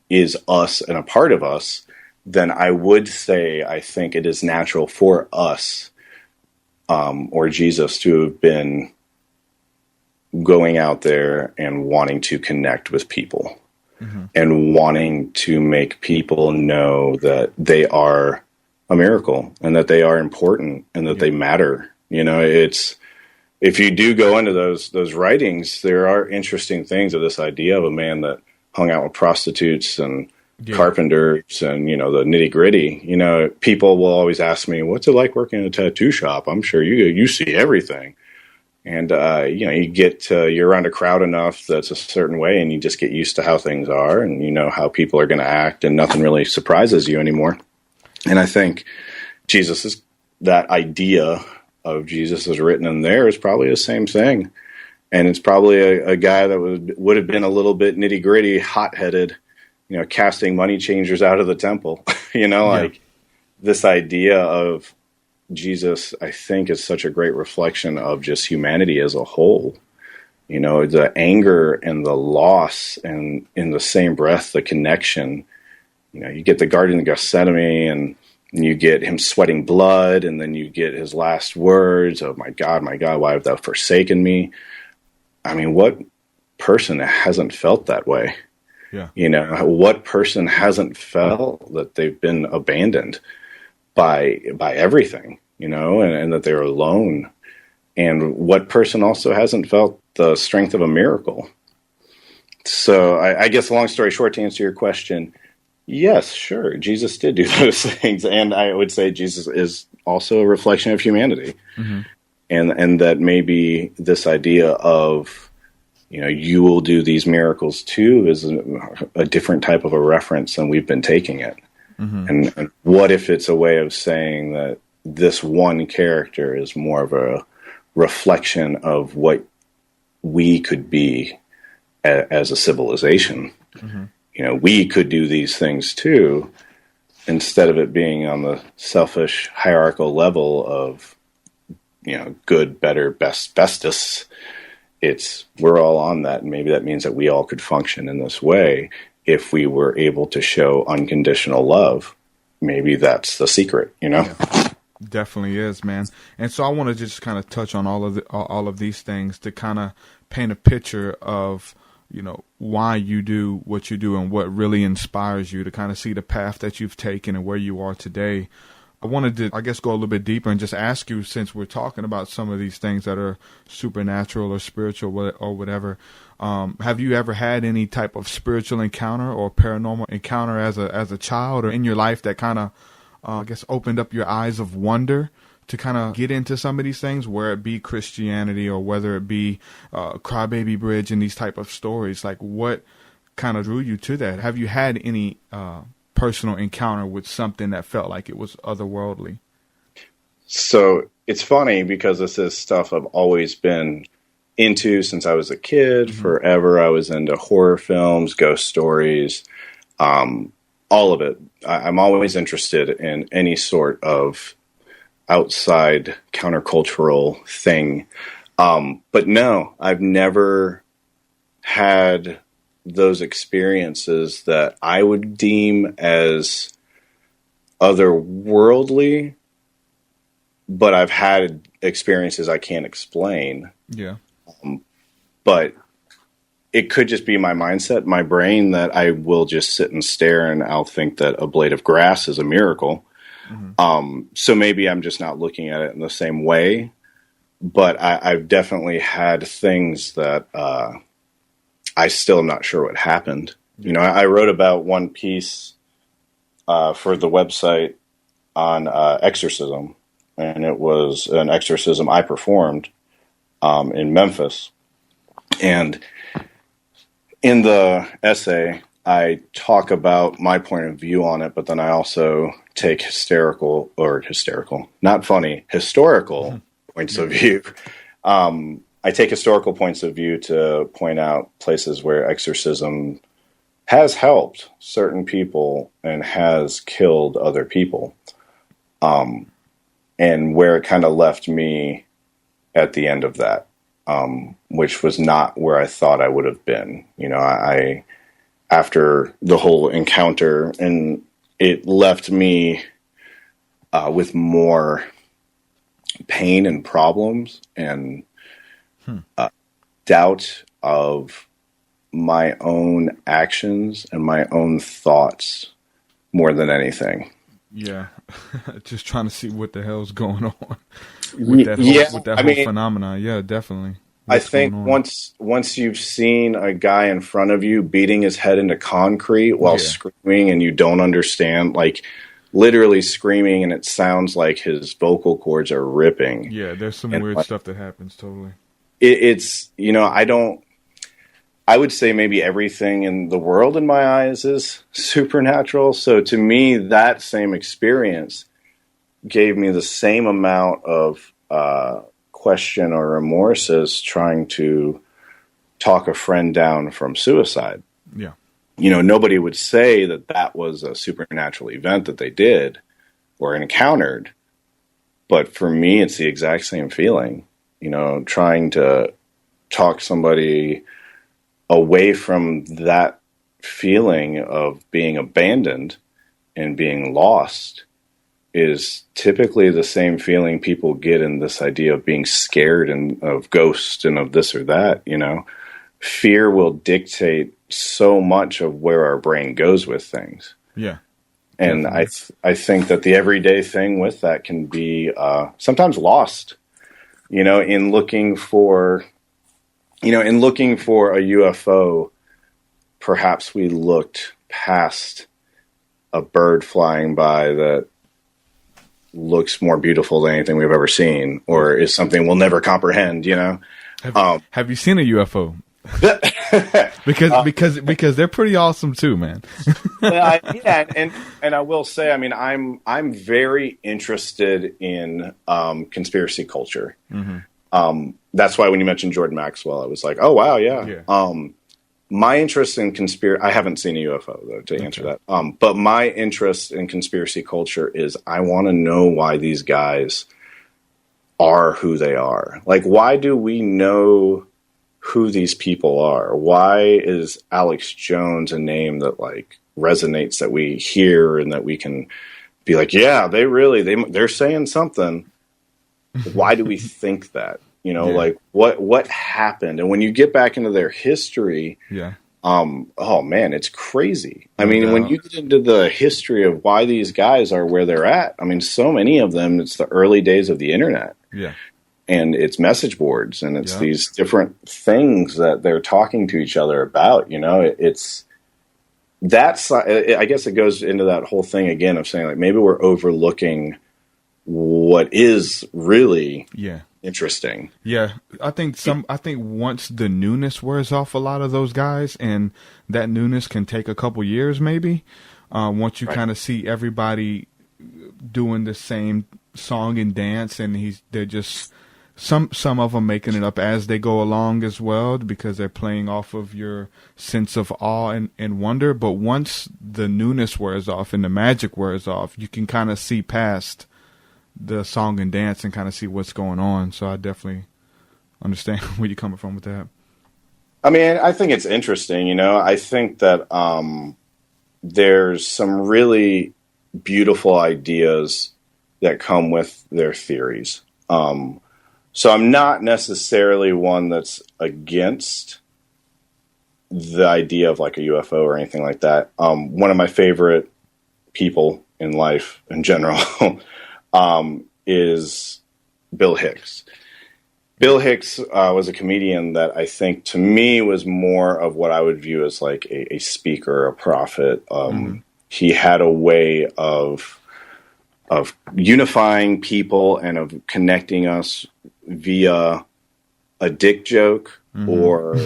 is us and a part of us, then I would say I think it is natural for us or Jesus to have been going out there and wanting to connect with people. Mm-hmm. And wanting to make people know that they are a miracle and that they are important and that they matter. You know, it's, if you do go into those writings, there are interesting things of this idea of a man that hung out with prostitutes and carpenters and, you know, the nitty gritty. You know, people will always ask me, what's it like working in a tattoo shop? I'm sure you see everything. And, you know, you're around a crowd enough that's a certain way and you just get used to how things are and you know how people are going to act and nothing really surprises you anymore. And I think that idea of Jesus is written in there is probably the same thing. And it's probably a guy that would have been a little bit nitty gritty, hot headed, casting money changers out of the temple, like this idea of Jesus, I think, is such a great reflection of just humanity as a whole. The anger and the loss, and in the same breath, the connection. You get the Garden of Gethsemane, and you get him sweating blood, and then you get his last words of, my God, why have thou forsaken me? I mean, what person hasn't felt that way? Yeah. What person hasn't felt that they've been abandoned by everything, and that they're alone? And what person also hasn't felt the strength of a miracle? So I guess, long story short, to answer your question, yes, sure, Jesus did do those things. And I would say Jesus is also a reflection of humanity. Mm-hmm. And that maybe this idea of, you will do these miracles too is a different type of a reference than we've been taking it. Mm-hmm. And what if it's a way of saying that this one character is more of a reflection of what we could be as a civilization? Mm-hmm. We could do these things too, instead of it being on the selfish hierarchical level of, good, better, best, bestest. We're all on that, and maybe that means that we all could function in this way if we were able to show unconditional love. Maybe that's the secret, Yeah, definitely is, man. And so I want to just kind of touch on all of these things to kind of paint a picture of, why you do what you do and what really inspires you to kind of see the path that you've taken and where you are today. I wanted to, go a little bit deeper and just ask you, since we're talking about some of these things that are supernatural or spiritual or whatever, have you ever had any type of spiritual encounter or paranormal encounter as a child or in your life that kind of, opened up your eyes of wonder to kind of get into some of these things, where it be Christianity or whether it be Crybaby Bridge and these type of stories? Like, what kind of drew you to that? Have you had any personal encounter with something that felt like it was otherworldly? So it's funny because this is stuff I've always been into since I was a kid. Mm-hmm. Forever I was into horror films, ghost stories, all of it. I'm always interested in any sort of outside countercultural thing. But no, I've never had those experiences that I would deem as otherworldly, but I've had experiences I can't explain. Yeah. But it could just be my mindset, my brain, that I will just sit and stare and I'll think that a blade of grass is a miracle. Mm-hmm. So maybe I'm just not looking at it in the same way, but I've definitely had things that, I still am not sure what happened. I wrote about one piece for the website on exorcism, and it was an exorcism I performed in Memphis. And in the essay, I talk about my point of view on it, but then I also take historical, not funny, historical points of view. I take historical points of view to point out places where exorcism has helped certain people and has killed other people. And where it kind of left me at the end of that, which was not where I thought I would have been. I after the whole encounter, and it left me with more pain and problems and doubt of my own actions and my own thoughts more than anything. Yeah. Just trying to see what the hell's going on with that whole phenomenon. Yeah, definitely. I think once you've seen a guy in front of you beating his head into concrete while screaming, and you don't understand, like literally screaming, and it sounds like his vocal cords are ripping. Yeah, there's some weird stuff that happens. Totally. It's I would say maybe everything in the world in my eyes is supernatural. So to me, that same experience gave me the same amount of question or remorse as trying to talk a friend down from suicide. Yeah. You know, nobody would say that that was a supernatural event that they did or encountered. But for me, it's the exact same feeling, you know, trying to talk somebody away from that feeling of being abandoned and being lost is typically the same feeling people get in this idea of being scared and of ghosts and of this or that, you know. Fear will dictate so much of where our brain goes with things. Yeah. And I think that the everyday thing with that can be sometimes lost, you know, in looking for a UFO. Perhaps we looked past a bird flying by that looks more beautiful than anything we've ever seen, or is something we'll never comprehend, you know. Have you seen a UFO? because they're pretty awesome too, man. And I will say, I mean, I'm very interested in conspiracy culture. Mm-hmm. That's why when you mentioned Jordan Maxwell, I was like, oh wow, yeah. My interest in I haven't seen a UFO though, to answer that. But my interest in conspiracy culture is I want to know why these guys are who they are. Like, why do we know who these people are? Why is Alex Jones a name that like resonates, that we hear and that we can be like, yeah, they're saying something. Why do we think that? You know, like what happened? And when you get back into their history, oh man, it's crazy. I mean, when you get into the history of why these guys are where they're at, I mean, so many of them, it's the early days of the internet. Yeah. And it's message boards, and it's these different things that they're talking to each other about. You know, I guess it goes into that whole thing again of saying like maybe we're overlooking what is really interesting. Yeah, I think once the newness wears off a lot of those guys, and that newness can take a couple years maybe. Once you kind of see everybody doing the same song and dance, and they're just. Some of them making it up as they go along as well, because they're playing off of your sense of awe and wonder. But once the newness wears off and the magic wears off, you can kind of see past the song and dance and kind of see what's going on. So I definitely understand where you're coming from with that. I mean, I think it's interesting, you know. I think that there's some really beautiful ideas that come with their theories. So I'm not necessarily one that's against the idea of like a UFO or anything like that. One of my favorite people in life in general is Bill Hicks. Bill Hicks was a comedian that I think to me was more of what I would view as like a speaker, a prophet. He had a way of unifying people and of connecting us via a dick joke or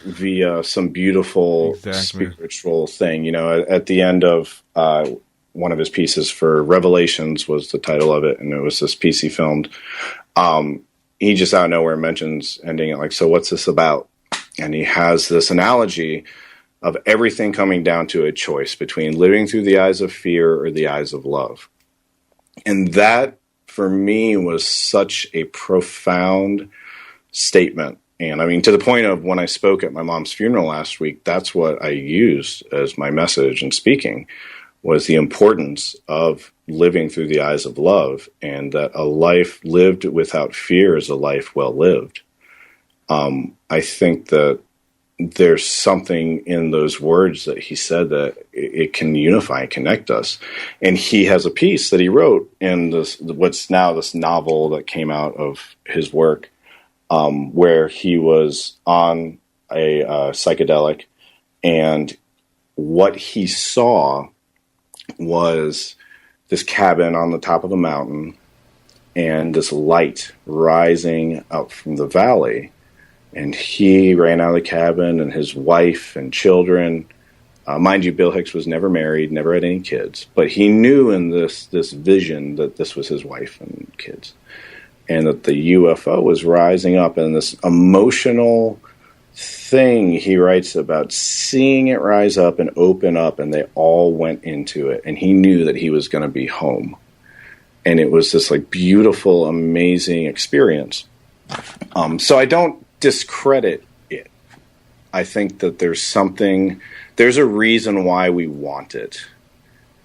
via some beautiful spiritual thing. You know, at the end of one of his pieces for Revelations was the title of it, and it was this piece he filmed. He just out of nowhere mentions ending it like, so what's this about? And he has this analogy of everything coming down to a choice between living through the eyes of fear or the eyes of love. And that, for me, was such a profound statement. And I mean, to the point of when I spoke at my mom's funeral last week, that's what I used as my message in speaking, was the importance of living through the eyes of love, and that a life lived without fear is a life well lived. I think that there's something in those words that he said that it can unify and connect us. And he has a piece that he wrote in what's now this novel that came out of his work, where he was on a psychedelic, and what he saw was this cabin on the top of a mountain and this light rising up from the valley. And he ran out of the cabin, and his wife and children Mind you, Bill Hicks was never married, never had any kids, but he knew in this vision that this was his wife and kids, and that the UFO was rising up, and this emotional thing he writes about seeing it rise up and open up, and they all went into it, and he knew that he was going to be home, and it was this like beautiful, amazing experience. So I don't discredit it. I think that there's a reason why we want it.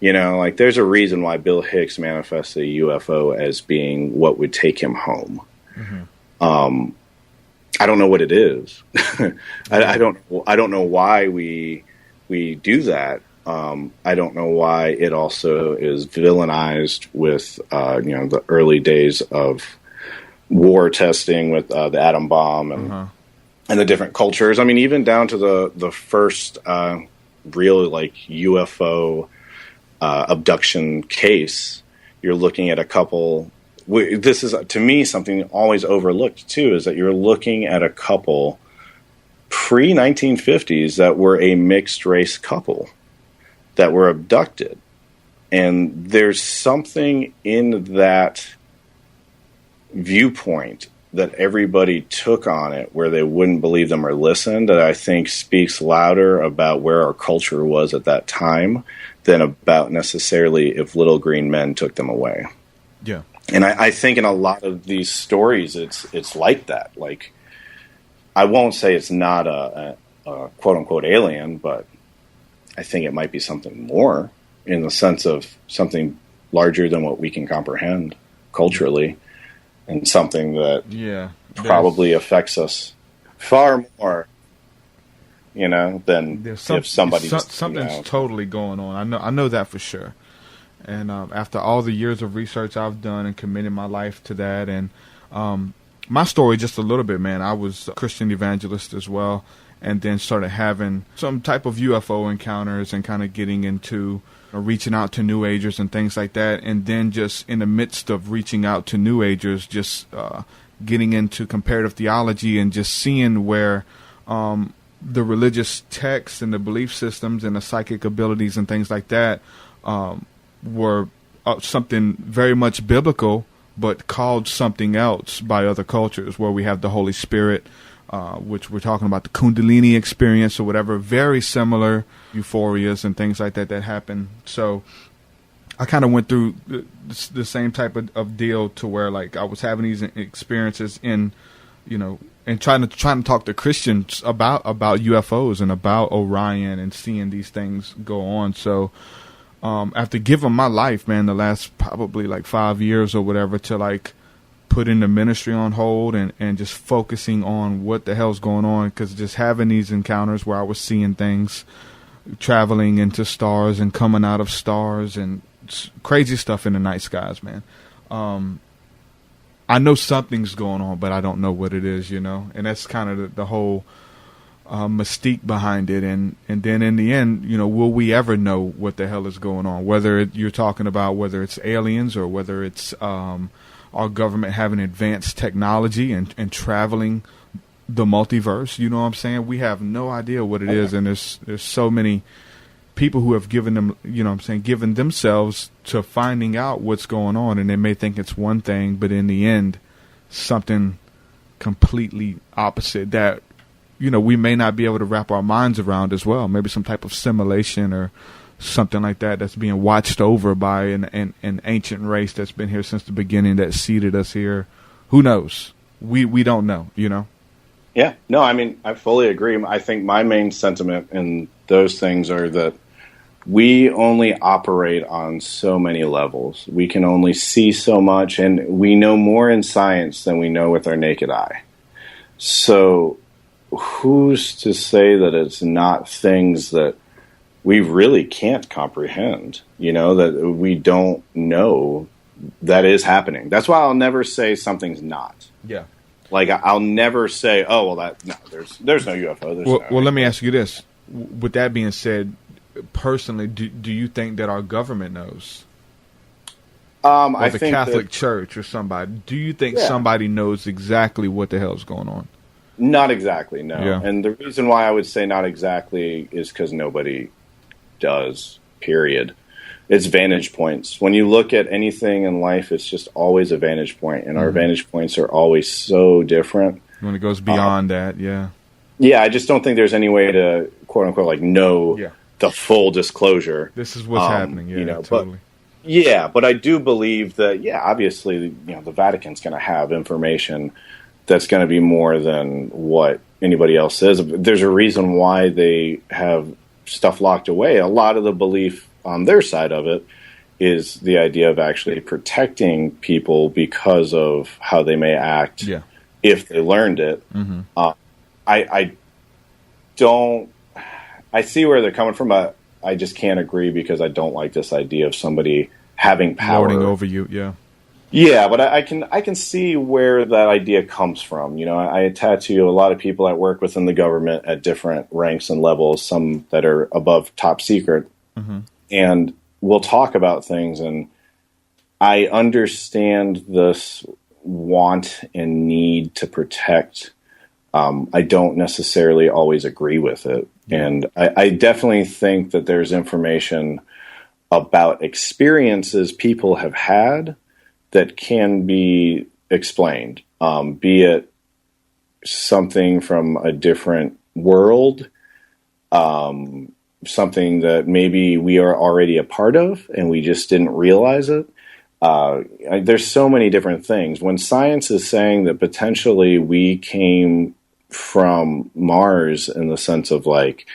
You know, like there's a reason why Bill Hicks manifested a UFO as being what would take him home. Mm-hmm. I don't know what it is. I don't know why we do that. I don't know why it also is villainized with the early days of war testing with the atom bomb and the different cultures. I mean, even down to the first real like UFO abduction case, you're looking at a couple. This is, to me, something always overlooked too, is that you're looking at a couple pre-1950s that were a mixed race couple that were abducted, and there's something in that viewpoint that everybody took on it where they wouldn't believe them or listen, that I think speaks louder about where our culture was at that time than about necessarily if little green men took them away. Yeah. And I think in a lot of these stories, it's like that. Like, I won't say it's not a quote unquote alien, but I think it might be something more in the sense of something larger than what we can comprehend culturally. And something that probably affects us far more, than if somebody something's totally going on. I know that for sure. And after all the years of research I've done and committed my life to that, and my story just a little bit, man. I was a Christian evangelist as well, and then started having some type of UFO encounters and kind of getting into reaching out to New Agers and things like that. And then just in the midst of reaching out to New Agers, just getting into comparative theology and just seeing where the religious texts and the belief systems and the psychic abilities and things like that were something very much biblical, but called something else by other cultures, where we have the Holy Spirit, which we're talking about the Kundalini experience or whatever, very similar euphorias and things like that happen. So I kind of went through the same type of deal, to where like I was having these experiences in, and trying to talk to Christians about UFOs and about Orion and seeing these things go on. So after giving my life, man, the last probably like 5 years or whatever, to like putting the ministry on hold and just focusing on what the hell's going on, because just having these encounters where I was seeing things, traveling into stars and coming out of stars and crazy stuff in the night skies, man. I know something's going on, but I don't know what it is, and that's kind of the whole mystique behind it. And then in the end, will we ever know what the hell is going on? Whether you're talking about whether it's aliens or whether it's our government having advanced technology and traveling the multiverse, you know what I'm saying? We have no idea what it is, and there's so many people who have given them, given themselves to finding out what's going on, and they may think it's one thing, but in the end, something completely opposite that, we may not be able to wrap our minds around as well. Maybe some type of simulation or something like that that's being watched over by an ancient race that's been here since the beginning, that seeded us here. Who knows? We don't know, Yeah, no, I mean, I fully agree. I think my main sentiment in those things are that we only operate on so many levels. We can only see so much, and we know more in science than we know with our naked eye. So who's to say that it's not things that we really can't comprehend, that we don't know that is happening? That's why I'll never say something's not. Yeah. Like, I'll never say, oh, well, there's no UFO. Well, let me ask you this. With that being said, personally, do you think that our government knows? Or I the think Catholic Church or somebody? Do you think somebody knows exactly what the hell is going on? Not exactly, no. Yeah. And the reason why I would say not exactly is because nobody does, period. It's vantage points. When you look at anything in life, it's just always a vantage point, and our vantage points are always so different. When it goes beyond that, yeah. Yeah, I just don't think there's any way to, quote unquote, like know the full disclosure. This is what's happening, yeah, totally. But I do believe that, obviously, the Vatican's going to have information that's going to be more than what anybody else is. There's a reason why they have stuff locked away. A lot of the belief on their side of it is the idea of actually protecting people because of how they may act if they learned it. I see where they're coming from, but I just can't agree because I don't like this idea of somebody having power lording over you. Yeah, but I can see where that idea comes from. I tattoo a lot of people at work within the government at different ranks and levels, some that are above top secret. And we'll talk about things, and I understand this want and need to protect. I don't necessarily always agree with it. And I definitely think that there's information about experiences people have had that can be explained, be it something from a different world, something that maybe we are already a part of and we just didn't realize it. There's so many different things. When science is saying that potentially we came from Mars in the sense of like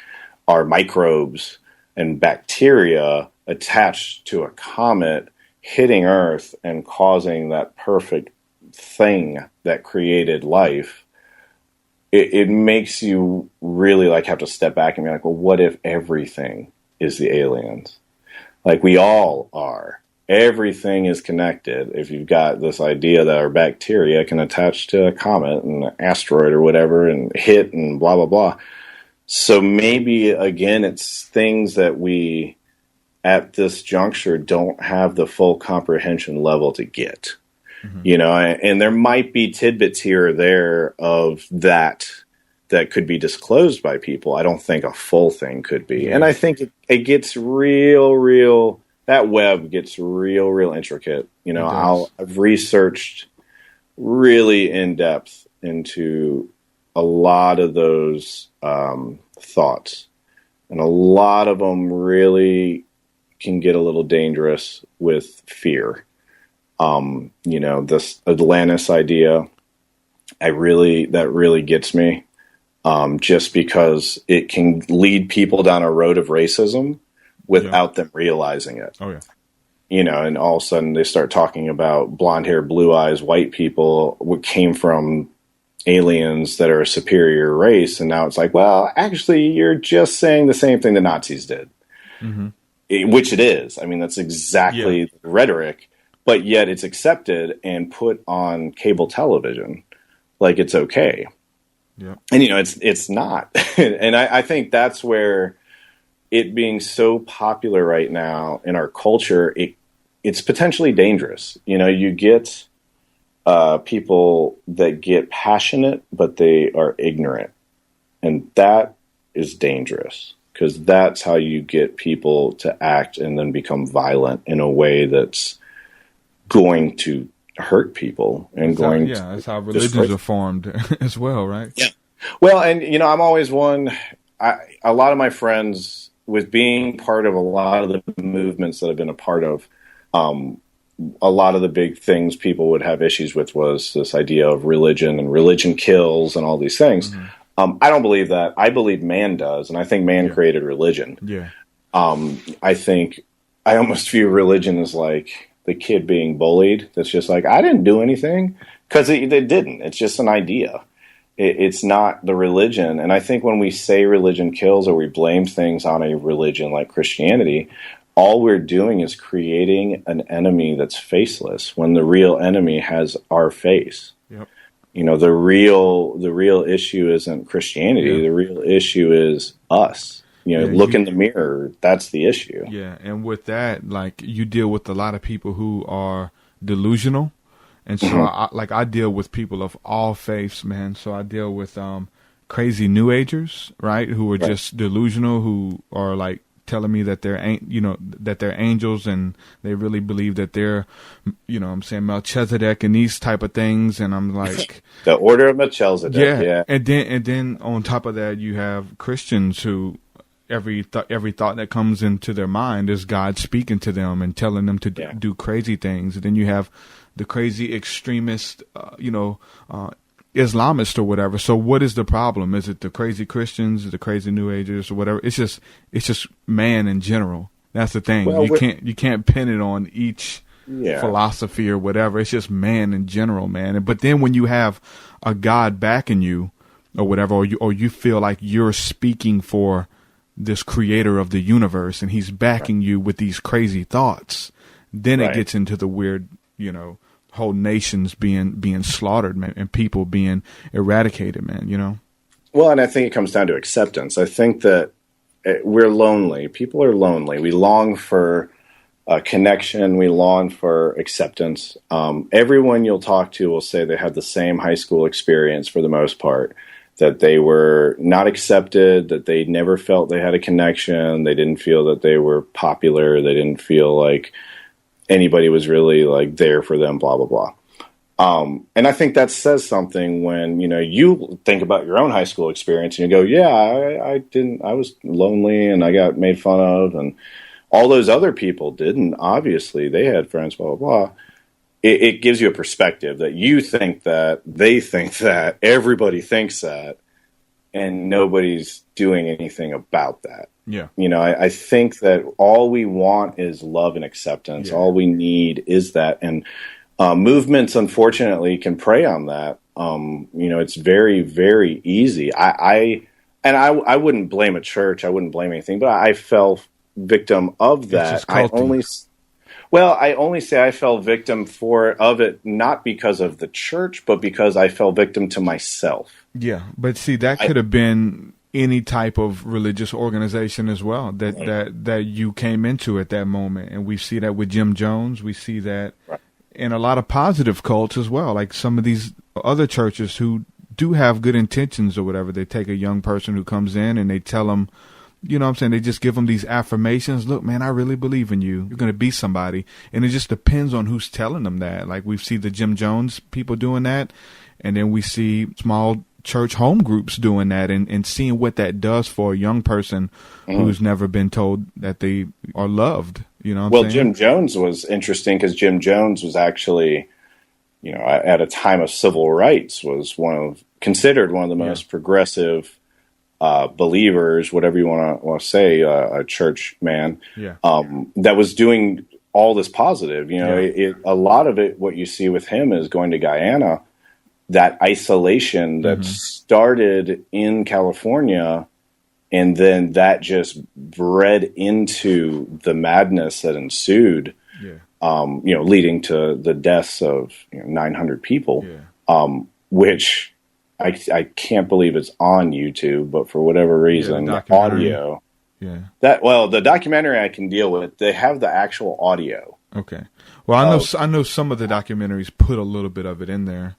our microbes and bacteria attached to a comet hitting Earth and causing that perfect thing that created life, it makes you really like have to step back and be like, well, what if everything is the aliens? Like we all are. Everything is connected. If you've got this idea that our bacteria can attach to a comet and an asteroid or whatever and hit and blah, blah, blah. So maybe, again, it's things that we, at this juncture, don't have the full comprehension level to get. And there might be tidbits here or there of that could be disclosed by people. I don't think a full thing could be. And I think it gets real, that web gets real intricate. I've researched really in depth into a lot of those thoughts, and a lot of them really can get a little dangerous with fear. This Atlantis idea, that really gets me, just because it can lead people down a road of racism without them realizing it. Oh, yeah. And all of a sudden they start talking about blonde hair, blue eyes, white people, what came from aliens that are a superior race. And now it's like, well, actually, you're just saying the same thing the Nazis did, which it is. I mean, that's exactly the rhetoric, but yet it's accepted and put on cable television like it's okay. Yeah. And, it's not. And I think that's where it being so popular right now in our culture, it's potentially dangerous. You get people that get passionate, but they are ignorant. And that is dangerous, because that's how you get people to act and then become violent in a way that's going to hurt people and that's how religions are formed as well, right? Yeah. Well, and I'm always one. A lot of my friends, with being part of a lot of the movements that I've been a part of, a lot of the big things people would have issues with was this idea of religion and religion kills and all these things. I don't believe that. I believe man does, and I think man created religion. Yeah. I think I almost view religion as like the kid being bullied. That's just like, I didn't do anything, because it didn't. It's just an idea. It's not the religion. And I think when we say religion kills, or we blame things on a religion like Christianity, all we're doing is creating an enemy that's faceless, when the real enemy has our face. Yep. The real issue isn't Christianity. The real issue is us. Look in the mirror. That's the issue. Yeah. And with that, like, you deal with a lot of people who are delusional. And so I deal with people of all faiths, man. So I deal with crazy New Agers, right? Who are just delusional, who are like telling me that that they're angels, and they really believe that they're, Melchizedek and these type of things. And I'm like, the order of Melchizedek. Yeah. And then on top of that, you have Christians who every thought that comes into their mind is God speaking to them and telling them to do crazy things. And then you have the crazy extremist, Islamist or whatever. So what is the problem? Is it the crazy Christians, the crazy New Agers, or whatever? It's just man in general. That's the thing. Well, you can't pin it on each philosophy or whatever. It's just man in general, man. But then when you have a God backing you or whatever, or you feel like you're speaking for this creator of the universe and he's backing you with these crazy thoughts, then it gets into the weird, whole nations being slaughtered, man, and people being eradicated, man, Well, and I think it comes down to acceptance. I think that we're lonely. People are lonely. We long for connection. We long for acceptance. Everyone you'll talk to will say they had the same high school experience for the most part, that they were not accepted, that they never felt they had a connection. They didn't feel that they were popular. They didn't feel like anybody was really like there for them, blah, blah, blah. And I think that says something when, you think about your own high school experience and you go, I was lonely and I got made fun of, and all those other people didn't. Obviously they had friends, blah, blah, blah. It gives you a perspective that you think that, they think that, everybody thinks that, and nobody's doing anything about that. Yeah. I think that all we want is love and acceptance. Yeah. All we need is that. And movements, unfortunately, can prey on that. It's very, very easy. I wouldn't blame a church. I wouldn't blame anything, but I fell victim of that. I only say I fell victim of it, not because of the church, but because I fell victim to myself. Yeah, but see, that could have been any type of religious organization as well that you came into at that moment. And we see that with Jim Jones. We see that in a lot of positive cults as well, like some of these other churches who do have good intentions or whatever. They take a young person who comes in and they tell them, they just give them these affirmations. Look, man, I really believe in you. You're going to be somebody. And it just depends on who's telling them that. Like we see the Jim Jones people doing that. And then we see small church home groups doing that and seeing what that does for a young person who's never been told that they are loved. Jim Jones was interesting because Jim Jones was actually, at a time of civil rights, was considered one of the most progressive believers, whatever you want to say, a church man, that was doing all this positive. A lot of it, what you see with him is going to Guyana, that isolation that started in California, and then that just bred into the madness that ensued, leading to the deaths of 900 people, which I can't believe it's on YouTube, but for whatever reason, the audio. Yeah. The documentary I can deal with. They have the actual audio. Okay. Well, I know some of the documentaries put a little bit of it in there.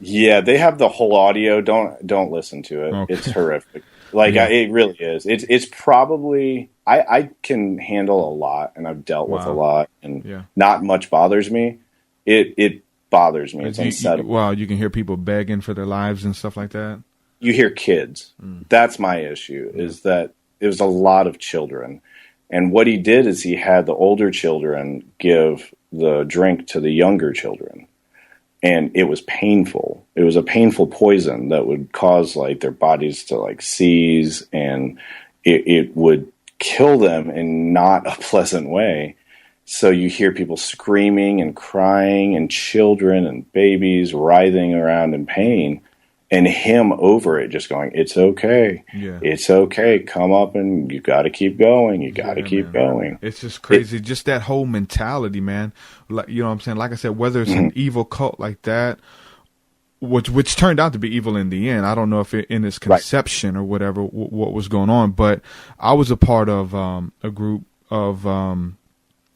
Yeah, they have the whole audio. Don't listen to it. Okay. It's horrific. It really is. It's probably I can handle a lot, and I've dealt with a lot, and not much bothers me. It bothers me. It's unsettling. You can hear people begging for their lives and stuff like that. You hear kids. That's my issue. Is that it was a lot of children, and what he did is he had the older children give the drink to the younger children. And it was painful. It was a painful poison that would cause their bodies to seize, and it would kill them in not a pleasant way. So you hear people screaming and crying, and children and babies writhing around in pain, and him over it just going, "It's okay. Yeah. It's okay. Come up, and you got to keep going. You got to keep going." It's just crazy. Just that whole mentality, man. What I'm saying? Like I said, whether it's an evil cult like that, which turned out to be evil in the end. I don't know if it in its conception or whatever, what was going on, but I was a part of a group of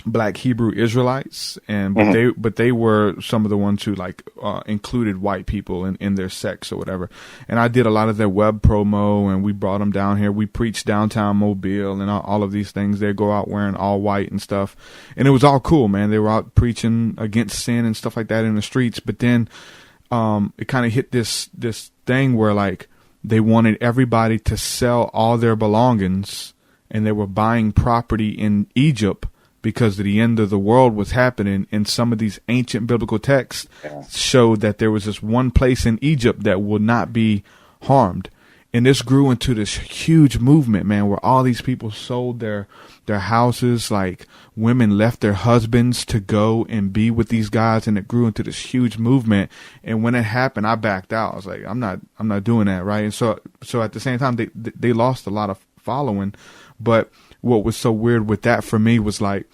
Black Hebrew Israelites, and but they were some of the ones who like included white people in their sects or whatever. And I did a lot of their web promo, and we brought them down here. We preached downtown Mobile and all of these things. They go out wearing all white and stuff, and it was all cool, man. They were out preaching against sin and stuff like that in the streets. But then it kind of hit this thing where like they wanted everybody to sell all their belongings, and they were buying property in Egypt because the end of the world was happening, and some of these ancient biblical texts showed that there was this one place in Egypt that would not be harmed. And this grew into this huge movement, man, where all these people sold their houses, like women left their husbands to go and be with these guys, and it grew into this huge movement. And when it happened, I backed out. I was like, I'm not doing that, right? And so at the same time, they lost a lot of following. But what was so weird with that for me was like,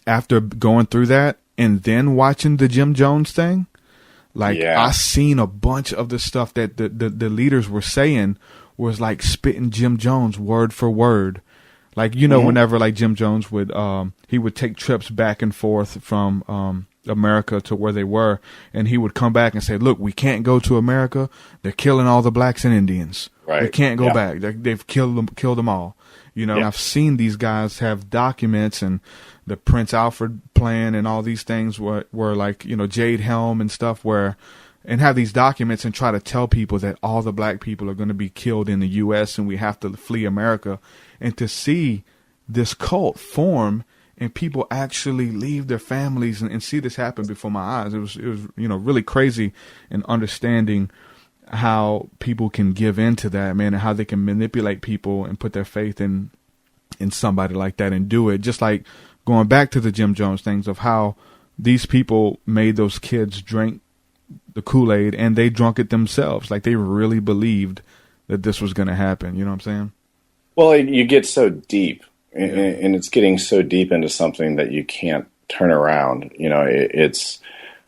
after going through that and then watching the Jim Jones thing, like I seen a bunch of the stuff that the leaders were saying was like spitting Jim Jones word for word. Like, you know, whenever like Jim Jones would, he would take trips back and forth from, America to where they were. And he would come back and say, look, we can't go to America. They're killing all the blacks and Indians. Right. We can't go back. They've killed them all. You know, I've seen these guys have documents, and the Prince Alfred plan and all these things were like, you know, Jade Helm and stuff and have these documents and try to tell people that all the black people are going to be killed in the U.S. and we have to flee America. And to see this cult form and people actually leave their families and see this happen before my eyes, it was, you know, really crazy, and understanding how people can give into that, man, and how they can manipulate people and put their faith in somebody like that and do it. Just like going back to the Jim Jones things of how these people made those kids drink the Kool-Aid, and they drunk it themselves. Like they really believed that this was going to happen. You know what I'm saying? Well, you get so deep, and it's getting so deep into something that you can't turn around. You know, it's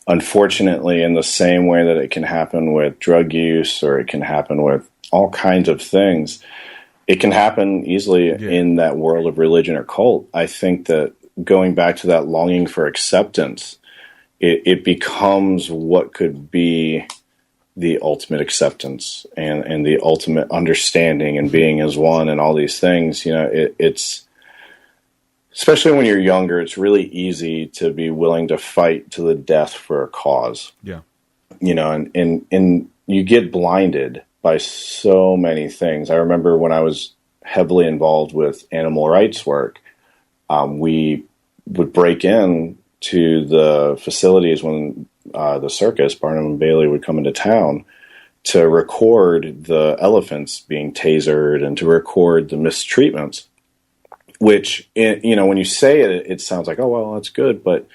unfortunately in the same way that it can happen with drug use, or it can happen with all kinds of things. It can happen easily in that world of religion or cult. I think that going back to that longing for acceptance, it becomes what could be the ultimate acceptance and the ultimate understanding and being as one and all these things. You know, it's especially when you're younger, it's really easy to be willing to fight to the death for a cause. Yeah. You know, and you get blinded by so many things. I remember when I was heavily involved with animal rights work, we would break in to the facilities when the circus, Barnum and Bailey, would come into town to record the elephants being tasered and to record the mistreatments, which, you know, when you say it, it sounds like, oh, well, that's good. But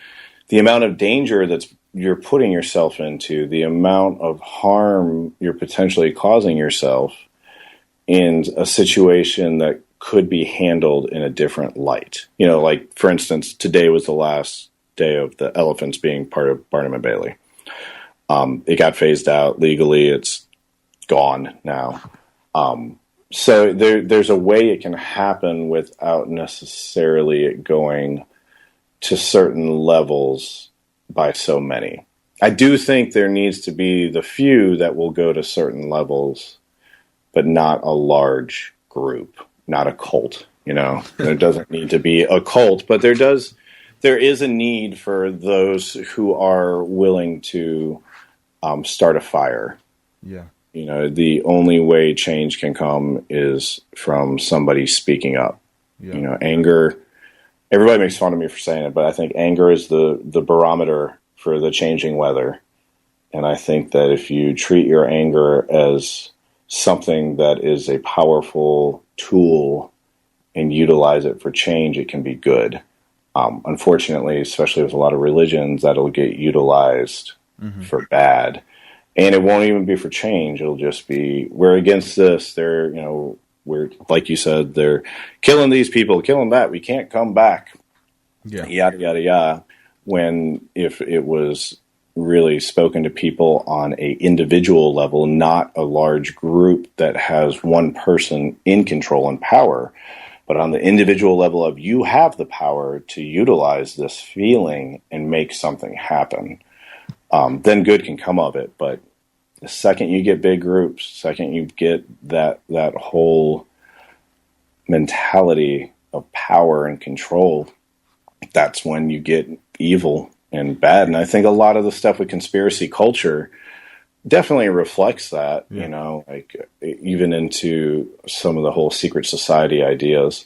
the amount of danger you're putting yourself into, the amount of harm you're potentially causing yourself in a situation that could be handled in a different light. You know, like, for instance, today was the last day of the elephants being part of Barnum and Bailey. It got phased out legally. It's gone now. So there's a way it can happen without necessarily it going to certain levels by so many. I do think there needs to be the few that will go to certain levels, but not a large group, not a cult. You know, there doesn't need to be a cult, but there is a need for those who are willing to start a fire. Yeah. You know, the only way change can come is from somebody speaking up. Yeah. You know, anger, everybody makes fun of me for saying it, but I think anger is the barometer for the changing weather. And I think that if you treat your anger as something that is a powerful tool and utilize it for change, it can be good. Unfortunately, especially with a lot of religions, that'll get utilized for bad. And it won't even be for change. It'll just be, we're against this. They're, you know, we're, like you said, they're killing these people, killing that. We can't come back. Yeah. Yada, yada, yada. When if it was really spoken to people on a individual level, not a large group that has one person in control and power, But on the individual level of you have the power to utilize this feeling and make something happen, then good can come of it. But the second you get big groups, second you get that whole mentality of power and control, that's when you get evil and bad. And I think a lot of the stuff with conspiracy culture definitely reflects that, you know, like even into some of the whole secret society ideas.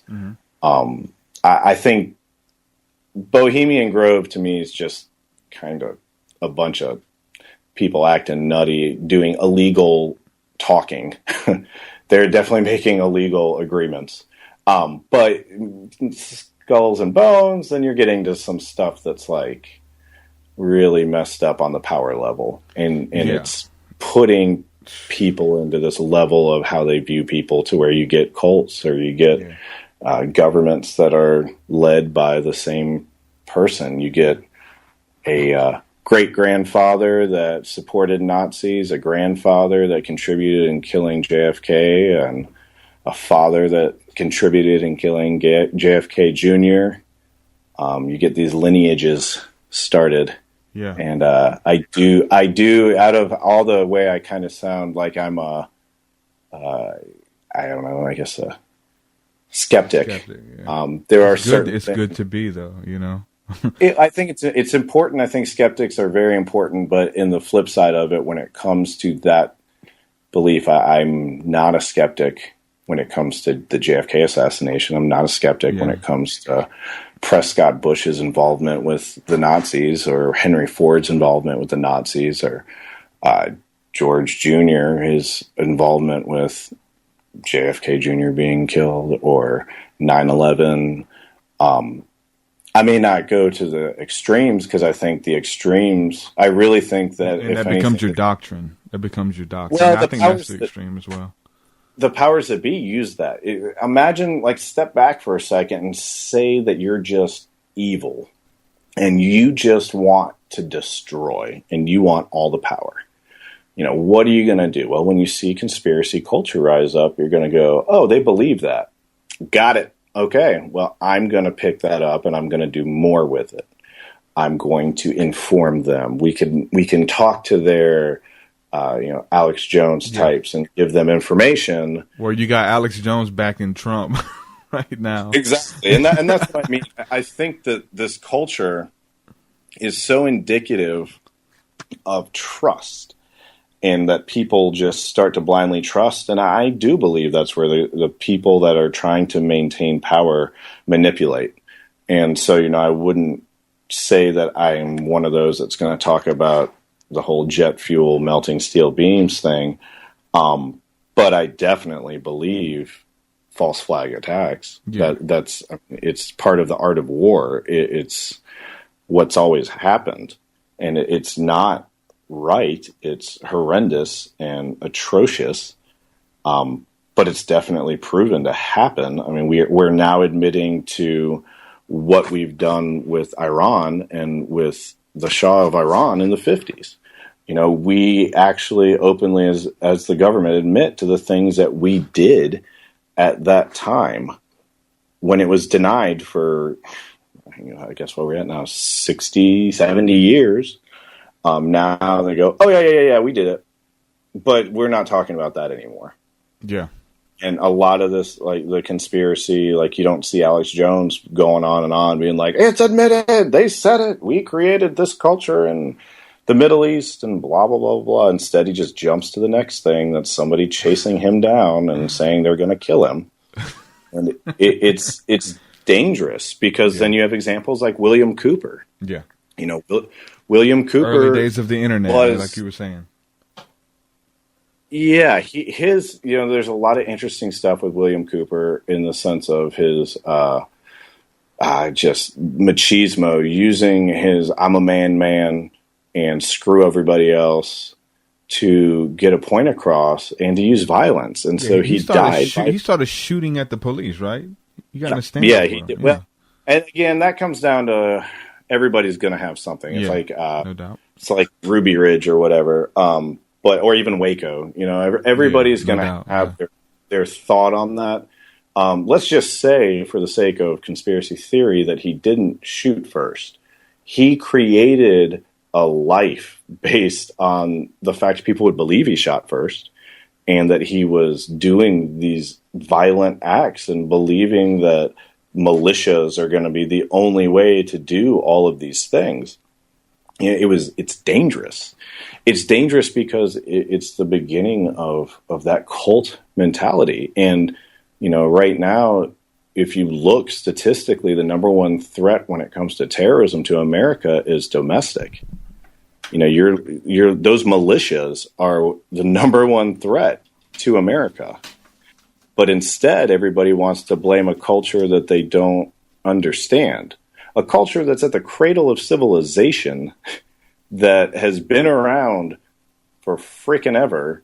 I think Bohemian Grove to me is just kind of a bunch of people acting nutty, doing illegal talking. They're definitely making illegal agreements. But Skulls and Bones, then you're getting to some stuff that's like really messed up on the power level. And it's putting people into this level of how they view people to where you get cults or you get governments that are led by the same person. You get a great-grandfather that supported Nazis, a grandfather that contributed in killing JFK, and a father that contributed in killing JFK Jr. You get these lineages started. Yeah. And I do, out of all the way I kind of sound like I'm I don't know, I guess a skeptic. There are certain it's good to be, though, you know. I think it's important. I think skeptics are very important, but in the flip side of it, when it comes to that belief, I'm not a skeptic when it comes to the JFK assassination. I'm not a skeptic when it comes to Prescott Bush's involvement with the Nazis, or Henry Ford's involvement with the Nazis, or George Jr., his involvement with JFK Jr. being killed, or 9/11. I may not go to the extremes because I think the extremes, I really think that and that becomes your doctrine. That becomes your doctrine. Well, I think that's the extreme as well. The powers that be use that. Imagine, like, step back for a second and say that you're just evil and you just want to destroy and you want all the power. You know, what are you going to do? Well, when you see conspiracy culture rise up, you're going to go, oh, they believe that. Got it. Okay, well, I'm going to pick that up and I'm going to do more with it. I'm going to inform them. We can talk to their, Alex Jones types and give them information. Well, you got Alex Jones backing Trump right now. Exactly, and that's what I mean. I think that this culture is so indicative of trust, and that people just start to blindly trust. And I do believe that's where the people that are trying to maintain power manipulate. And so, I wouldn't say that I'm one of those that's going to talk about the whole jet fuel melting steel beams thing. But I definitely believe false flag attacks. Yeah. It's part of the art of war. It's what's always happened. And it's not right. It's horrendous and atrocious, but it's definitely proven to happen. I mean, we're now admitting to what we've done with Iran and with the Shah of Iran in the 50s. We actually openly, as the government, admit to the things that we did at that time when it was denied for, I guess where we're at now, 60, 70 years. Now they go, oh, yeah, we did it. But we're not talking about that anymore. Yeah. And a lot of this, like the conspiracy, like you don't see Alex Jones going on and on being like, it's admitted, they said it, we created this culture in the Middle East and blah, blah, blah, blah. Instead, he just jumps to the next thing that's somebody chasing him down and saying they're going to kill him. And it's dangerous because then you have examples like William Cooper. Yeah. William Cooper. Early days of the internet, like you were saying. Yeah, there's a lot of interesting stuff with William Cooper in the sense of his just machismo, using his I'm a man and screw everybody else to get a point across and to use violence. And so he died. He started shooting at the police, right? You got to understand. Yeah, he did. Yeah. Well, and again, that comes down to everybody's going to have something. It's like no doubt. It's like Ruby Ridge or whatever. Or even Waco, everybody's going to have their thought on that. Let's just say, for the sake of conspiracy theory, that he didn't shoot first. He created a life based on the fact people would believe he shot first, and that he was doing these violent acts and believing that militias are going to be the only way to do all of these things. It's dangerous. It's dangerous because it's the beginning of that cult mentality. And, right now, if you look statistically, the number one threat when it comes to terrorism to America is domestic. Those militias are the number one threat to America. But instead, everybody wants to blame a culture that they don't understand. A culture that's at the cradle of civilization, that has been around for freaking ever.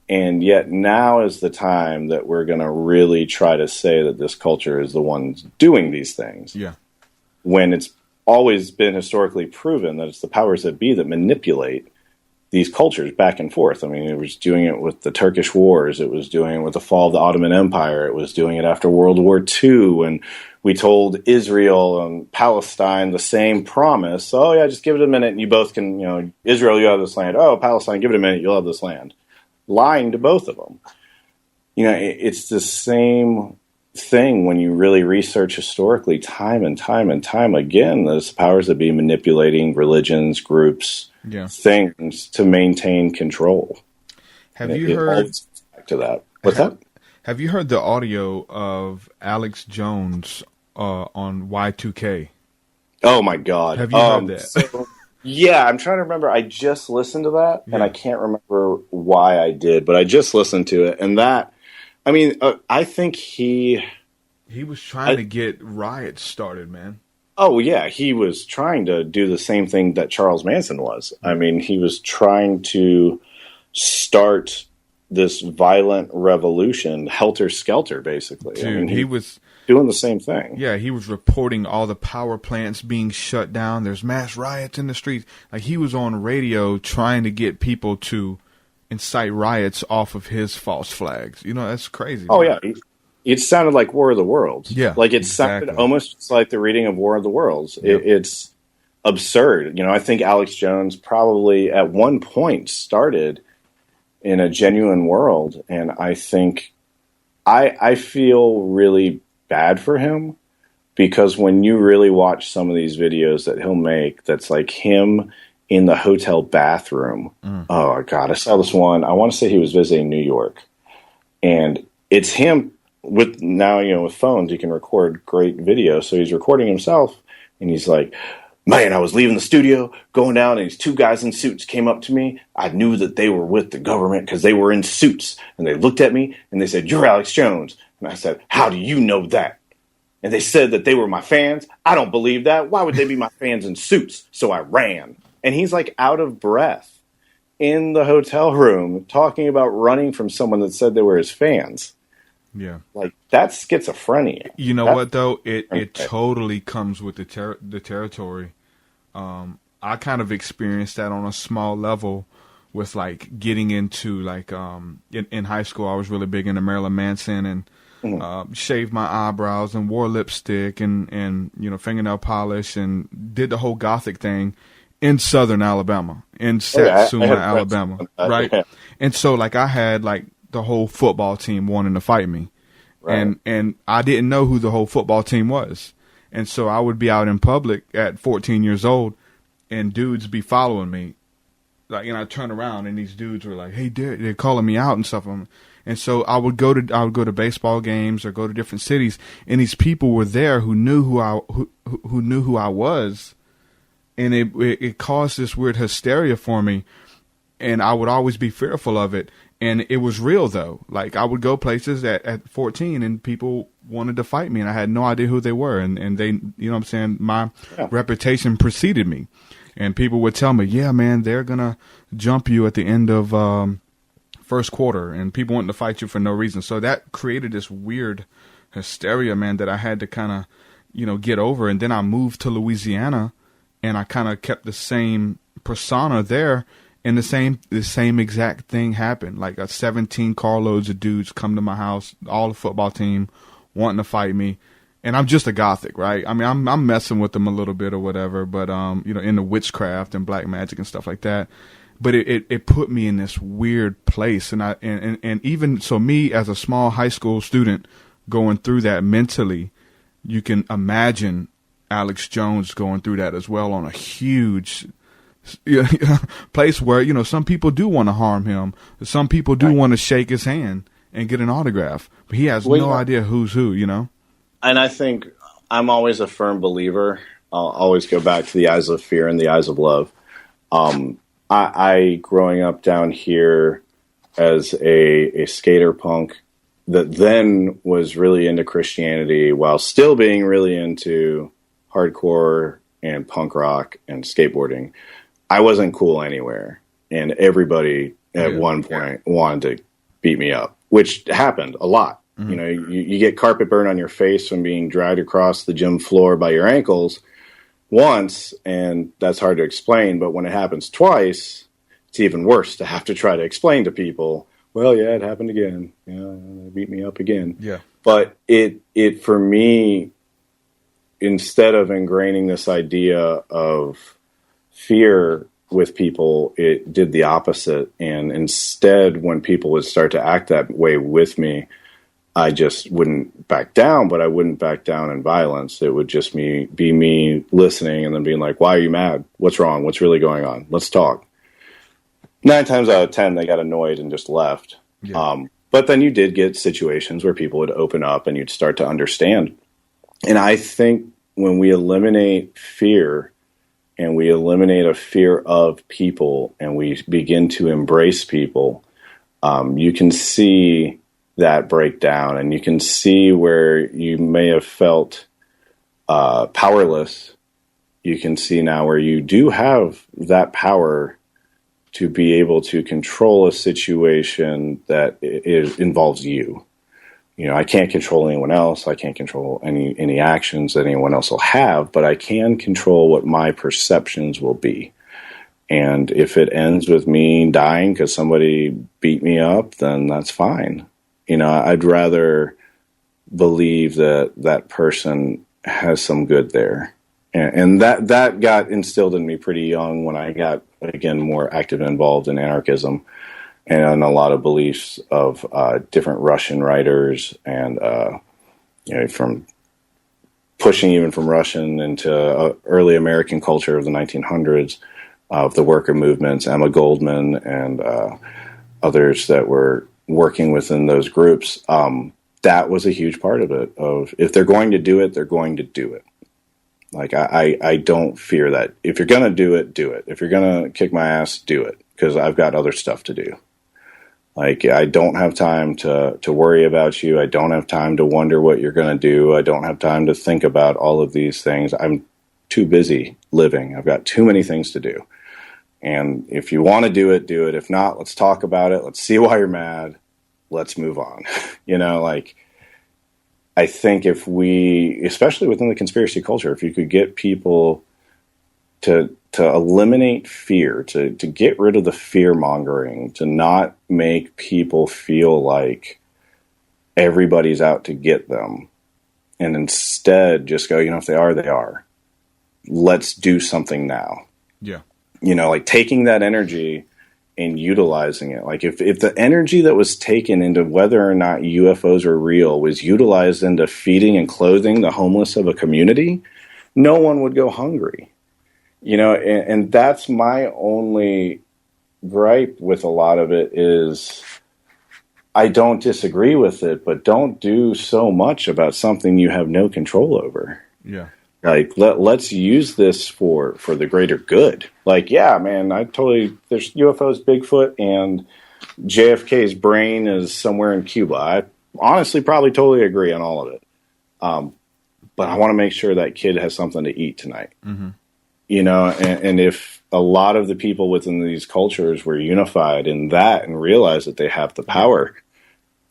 And yet now is the time that we're going to really try to say that this culture is the one doing these things. Yeah. When it's always been historically proven that it's the powers that be that manipulate these cultures back and forth. I mean, it was doing it with the Turkish Wars. It was doing it with the fall of the Ottoman Empire. It was doing it after World War II. And we told Israel and Palestine the same promise. Oh, yeah, just give it a minute and you both can, Israel, you'll have this land. Oh, Palestine, give it a minute, you'll have this land. Lying to both of them. It's the same thing when you really research historically time and time and time again. Those powers that be manipulating religions, groups, things to maintain control. Have you heard back to that? What's that? Have you heard the audio of Alex Jones on Y2K? Oh my God! Have you heard that? Yeah, I'm trying to remember. I just listened to that, and I can't remember why I did, but I just listened to it, and that. I mean, I think he was trying to get riots started, man. Oh, yeah. He was trying to do the same thing that Charles Manson was. I mean, he was trying to start this violent revolution, helter-skelter, basically. Dude, I mean, he was doing the same thing. Yeah, he was reporting all the power plants being shut down. There's mass riots in the streets. Like, he was on radio trying to get people to incite riots off of his false flags. That's crazy. Oh, yeah. It sounded like War of the Worlds. Yeah, like it sounded almost just like the reading of War of the Worlds. Yep. It's absurd. I think Alex Jones probably at one point started in a genuine world, and I think I feel really bad for him, because when you really watch some of these videos that he'll make, that's like him in the hotel bathroom. Oh God, I saw this one. I want to say he was visiting New York, and it's him. With now, with phones, you can record great video. So he's recording himself, and he's like, man, I was leaving the studio, going down, and these two guys in suits came up to me. I knew that they were with the government because they were in suits. And they looked at me, and they said, you're Alex Jones. And I said, how do you know that? And they said that they were my fans. I don't believe that. Why would they be my fans in suits? So I ran. And he's like out of breath in the hotel room talking about running from someone that said they were his fans. Yeah, like that's schizophrenia. You know what though? It totally comes with the territory. I kind of experienced that on a small level with like getting into like in high school. I was really big into Marilyn Manson and shaved my eyebrows and wore lipstick and fingernail polish and did the whole gothic thing in Southern Alabama, in Satsuma, Alabama, right? Yeah. And so like I had like the whole football team wanting to fight me. Right. And I didn't know who the whole football team was. And so I would be out in public at 14 years old and dudes be following me. Like, I turn around and these dudes were like, hey, Derek, they're calling me out and stuff. And so I would go to baseball games or go to different cities, and these people were there who knew who knew who I was. And it caused this weird hysteria for me. And I would always be fearful of it. And it was real, though. Like, I would go places at 14, and people wanted to fight me, and I had no idea who they were. And they, you know what I'm saying, my reputation preceded me. And people would tell me, yeah, man, they're going to jump you at the end of first quarter, and people wanting to fight you for no reason. So that created this weird hysteria, man, that I had to kind of, get over. And then I moved to Louisiana, and I kind of kept the same persona there. And the same exact thing happened. Like 17 carloads of dudes come to my house, all the football team, wanting to fight me. And I'm just a Gothic, right? I mean, I'm messing with them a little bit or whatever, but, into witchcraft and black magic and stuff like that. But it put me in this weird place. And even so, me as a small high school student going through that mentally, you can imagine Alex Jones going through that as well on a huge place where, some people do want to harm him. Some people do want to shake his hand and get an autograph, but he has no idea who's who, And I think I'm always a firm believer. I'll always go back to the eyes of fear and the eyes of love. I growing up down here as a skater punk that then was really into Christianity while still being really into hardcore and punk rock and skateboarding. I wasn't cool anywhere. And everybody at one point wanted to beat me up, which happened a lot. Mm-hmm. You get carpet burn on your face from being dragged across the gym floor by your ankles once, and that's hard to explain. But when it happens twice, it's even worse to have to try to explain to people, well, yeah, it happened again. Yeah, they beat me up again. Yeah. But it for me, instead of ingraining this idea of fear with people, it did the opposite. And instead, when people would start to act that way with me, I just wouldn't back down, but I wouldn't back down in violence. It would just be me listening and then being like, why are you mad? What's wrong? What's really going on? Let's talk. 9 times out of 10, they got annoyed and just left. Yeah. But then you did get situations where people would open up and you'd start to understand. And I think when we eliminate fear and we eliminate a fear of people and we begin to embrace people, you can see that breakdown, and you can see where you may have felt powerless. You can see now where you do have that power to be able to control a situation that involves you. I can't control anyone else. I can't control any actions that anyone else will have, but I can control what my perceptions will be. And if it ends with me dying because somebody beat me up, then that's fine. I'd rather believe that that person has some good there. And that got instilled in me pretty young when I got, again, more active and involved in anarchism and a lot of beliefs of different Russian writers and, from pushing even from Russian into early American culture of the 1900s, of the worker movements, Emma Goldman and others that were working within those groups. That was a huge part of it, of if they're going to do it, they're going to do it. Like, I don't fear that. If you're going to do it, do it. If you're going to kick my ass, do it, because I've got other stuff to do. Like, I don't have time to worry about you. I don't have time to wonder what you're going to do. I don't have time to think about all of these things. I'm too busy living. I've got too many things to do. And if you want to do it, do it. If not, let's talk about it. Let's see why you're mad. Let's move on. I think if we, especially within the conspiracy culture, if you could get people to eliminate fear, to get rid of the fear mongering, to not make people feel like everybody's out to get them, and instead just go, if they are, they are. Let's do something now. Yeah. Taking that energy and utilizing it. Like if the energy that was taken into whether or not UFOs are real was utilized into feeding and clothing the homeless of a community, no one would go hungry. And that's my only gripe with a lot of it is I don't disagree with it, but don't do so much about something you have no control over. Yeah. Like, let's use this for the greater good. Like, yeah, man, there's UFOs, Bigfoot, and JFK's brain is somewhere in Cuba. I honestly probably totally agree on all of it. But I want to make sure that kid has something to eat tonight. Mm-hmm. And if a lot of the people within these cultures were unified in that and realized that they have the power,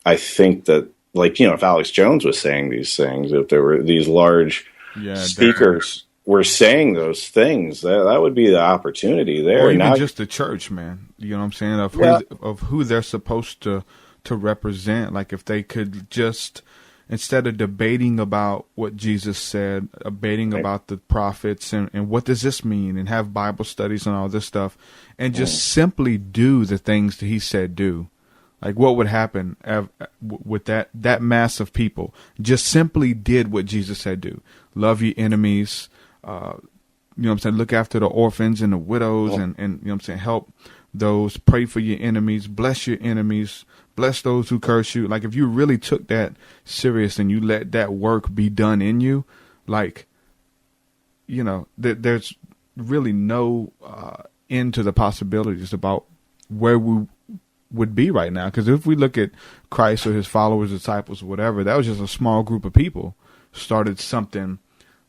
I think that, if Alex Jones was saying these things, if there were these large speakers were saying those things, that would be the opportunity there. Or even just the church, man. You know what I'm saying? Of who they're supposed to represent. Like if they could just instead of debating about what Jesus said, debating about the prophets and what does this mean, and have Bible studies and all this stuff, and just simply do the things that he said do. Like, what would happen with that mass of people just simply did what Jesus said do? Love your enemies, you know what I'm saying? Look after the orphans and the widows, and you know what I'm saying? Help those, pray for your enemies, bless your enemies, bless those who curse you. Like, if you really took that serious and you let that work be done in you, like, you know, there's really no end to the possibilities about where we would be right now. Because if we look at Christ or his followers, disciples, whatever, that was just a small group of people started something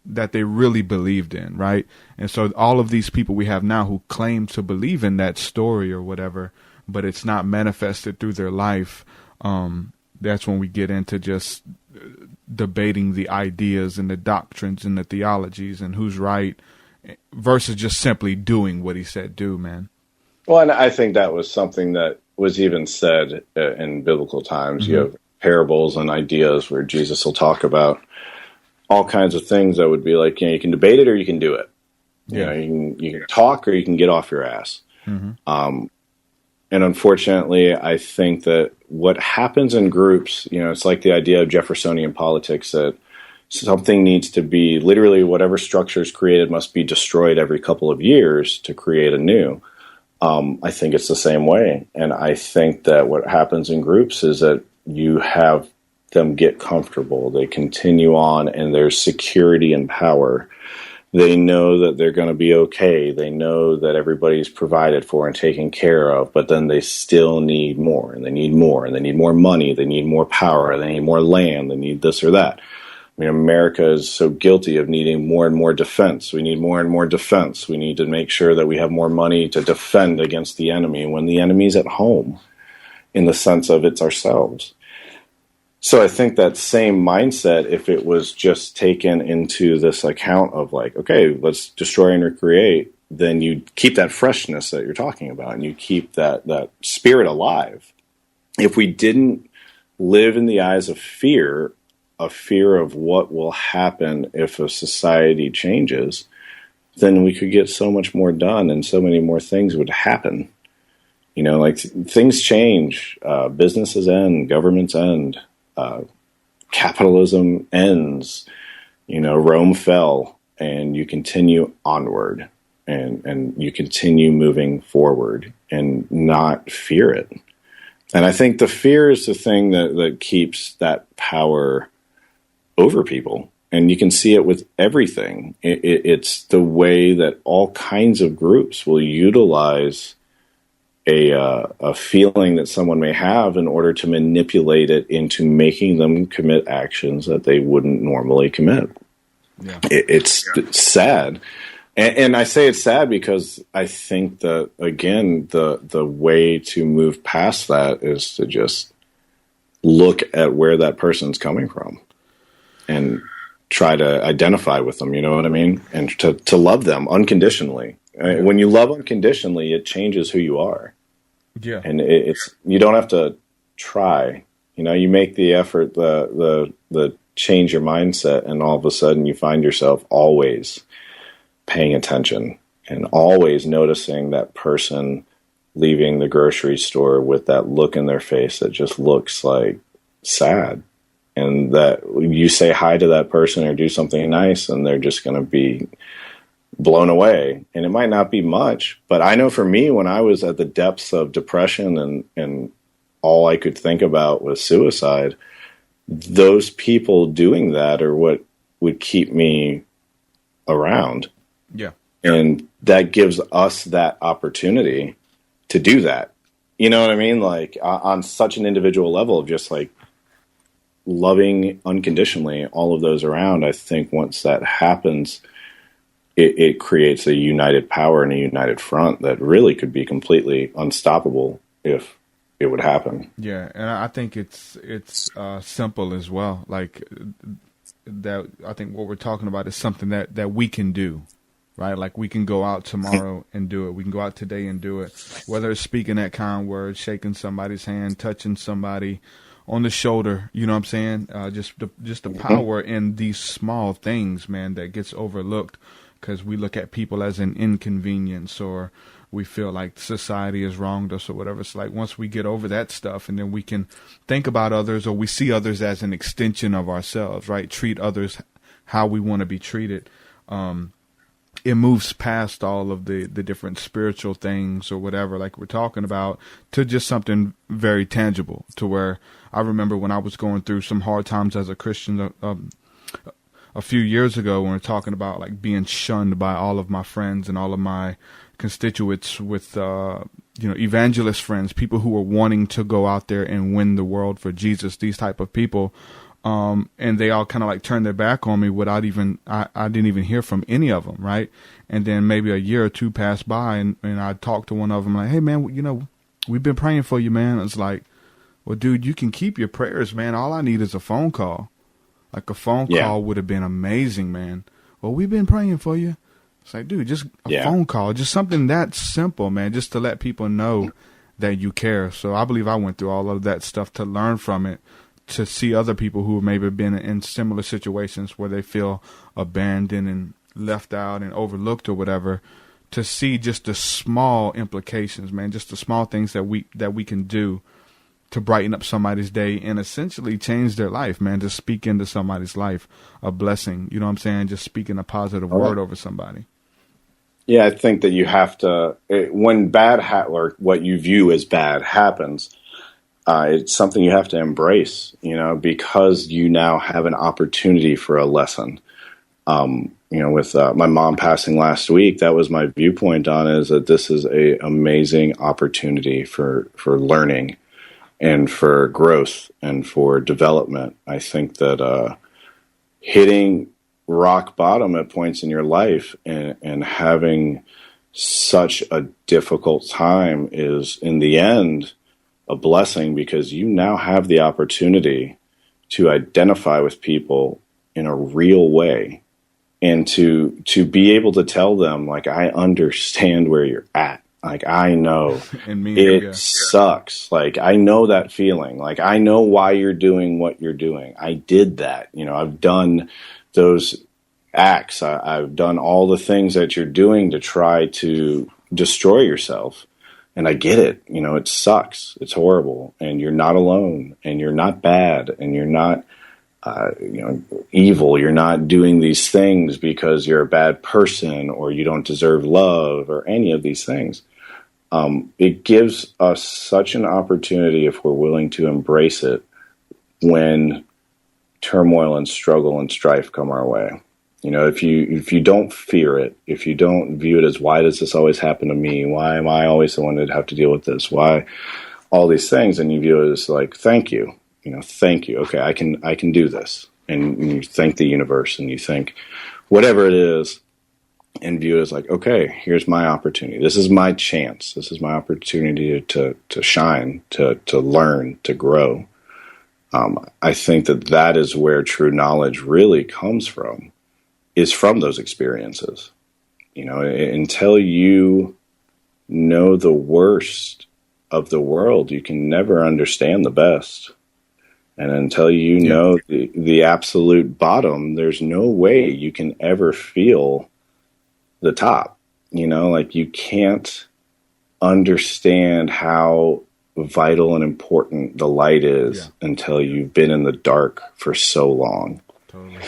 that they really believed in, right? And so all of these people we have now who claim to believe in that story or whatever, but it's not manifested through their life, that's when we get into just debating the ideas and the doctrines and the theologies and who's right versus just simply doing what he said do, man. Well, and I think that was something that was even said in biblical times. Mm-hmm. You have parables and ideas where Jesus will talk about all kinds of things that would be like, you know, you can debate it or you can do it. Yeah. You know, you can talk or you can get off your ass. Mm-hmm. And unfortunately, I think that what happens in groups, you know, it's like the idea of Jeffersonian politics, that something needs to be, literally whatever structure is created must be destroyed every couple of years to create a new. I think it's the same way. And I think that what happens in groups is that you have them get comfortable. They continue on, and there's security and power. They know that they're going to be okay. They know that everybody's provided for and taken care of, but then they still need more, and they need more, and they need more money. They need more power. They need more land. They need this or that. I mean, America is so guilty of needing more and more defense. We need more and more defense. We need to make sure that we have more money to defend against the enemy when the enemy's at home, in the sense of it's ourselves. So I think that same mindset, if it was just taken into this account of like, okay, let's destroy and recreate, then you keep that freshness that you're talking about, and you keep that spirit alive. If we didn't live in the eyes of fear, a fear of what will happen if a society changes, then we could get so much more done and so many more things would happen. You know, like things change, businesses end, governments end. Capitalism ends, you know, Rome fell, and you continue onward, and you continue moving forward and not fear it. And I think the fear is the thing that keeps that power over people. And you can see it with everything. It's the way that all kinds of groups will utilize a feeling that someone may have in order to manipulate it into making them commit actions that they wouldn't normally commit. Yeah. It's sad. And I say it's sad because I think that, again, the way to move past that is to just look at where that person's coming from and try to identify with them, you know what I mean? And to love them unconditionally. When you love unconditionally, it changes who you are. Yeah. And it's, you don't have to try, you know, you make the effort, the change your mindset, and all of a sudden you find yourself always paying attention and always noticing that person leaving the grocery store with that look in their face that just looks like sad. And that you say hi to that person or do something nice, and they're just going to be blown away. And it might not be much, but I know for me, when I was at the depths of depression and all I could think about was suicide, those people doing that are what would keep me around. Yeah. And that gives us that opportunity to do that. You know what I mean? Like on such an individual level of just like loving unconditionally all of those around. I think once that happens, it creates a united power and a united front that really could be completely unstoppable if it would happen. Yeah, and I think it's simple as well. Like that, I think what we're talking about is something that we can do, right? Like we can go out tomorrow and do it. We can go out today and do it. Whether it's speaking that kind word, shaking somebody's hand, touching somebody, on the shoulder. You know what I'm saying? Just the power in these small things, man, that gets overlooked because we look at people as an inconvenience, or we feel like society has wronged us or whatever. It's like once we get over that stuff, and then we can think about others, or we see others as an extension of ourselves, right? Treat others how we want to be treated. It moves past all of the different spiritual things or whatever, like we're talking about, to just something very tangible, to where I remember when I was going through some hard times as a Christian, a few years ago, when we're talking about like being shunned by all of my friends and all of my constituents with, evangelist friends, people who were wanting to go out there and win the world for Jesus, these type of people. And they all kind of like turned their back on me without even, I didn't even hear from any of them. Right. And then maybe a year or two passed by, and I talked to one of them like, hey man, we've been praying for you, man. It's like, well, dude, you can keep your prayers, man. All I need is a phone call. Like a phone call would have been amazing, man. Well, we've been praying for you. It's like, dude, just a phone call, just something that simple, man, just to let people know that you care. So I believe I went through all of that stuff to learn from it, to see other people who maybe been in similar situations where they feel abandoned and left out and overlooked or whatever, to see just the small implications, man, just the small things that we can do to brighten up somebody's day and essentially change their life, man. Just speak into somebody's life, a blessing. You know what I'm saying? Just speaking a positive word over somebody. Yeah, I think that you have to, when bad or what you view as bad happens, it's something you have to embrace, because you now have an opportunity for a lesson. With my mom passing last week, that was my viewpoint on it, is that this is a amazing opportunity for learning and for growth and for development. I think that hitting rock bottom at points in your life and having such a difficult time is, in the end, a blessing, because you now have the opportunity to identify with people in a real way, and to be able to tell them, like, I understand where you're at. Like, I know it sucks. Like, I know that feeling. Like, I know why you're doing what you're doing. I did that. I've done those acts. I've done all the things that you're doing to try to destroy yourself. And I get it. It sucks. It's horrible. And you're not alone. And you're not bad. And you're not, evil. You're not doing these things because you're a bad person or you don't deserve love or any of these things. It gives us such an opportunity, if we're willing to embrace it, when turmoil and struggle and strife come our way. If you don't fear it, if you don't view it as, why does this always happen to me? Why am I always the one that have to deal with this? Why all these things? And you view it as like, thank you, thank you. Okay, I can do this. And you thank the universe, and you think whatever it is, and view it as like, okay, here's my opportunity. This is my chance. This is my opportunity to shine, to learn, to grow. I think that is where true knowledge really comes from, is from those experiences. Until you know the worst of the world, you can never understand the best. And until you know the absolute bottom, there's no way you can ever feel the top. Like, you can't understand how vital and important the light is until you've been in the dark for so long. Totally.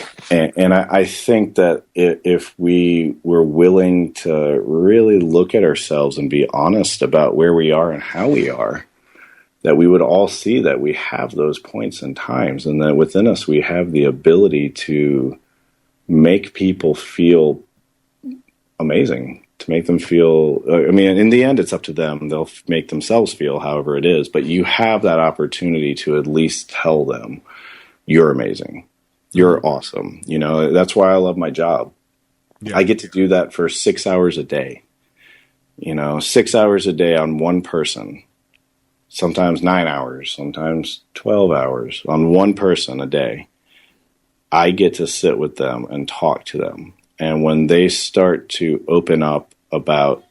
And I think that if we were willing to really look at ourselves and be honest about where we are and how we are, that we would all see that we have those points and times, and that within us we have the ability to make people feel amazing, to make them feel, in the end, it's up to them. They'll make themselves feel however it is, but you have that opportunity to at least tell them, you're amazing. You're awesome. That's why I love my job. Yeah. I get to do that for 6 hours a day. 6 hours a day on one person. Sometimes 9 hours, sometimes 12 hours on one person a day. I get to sit with them and talk to them. And when they start to open up about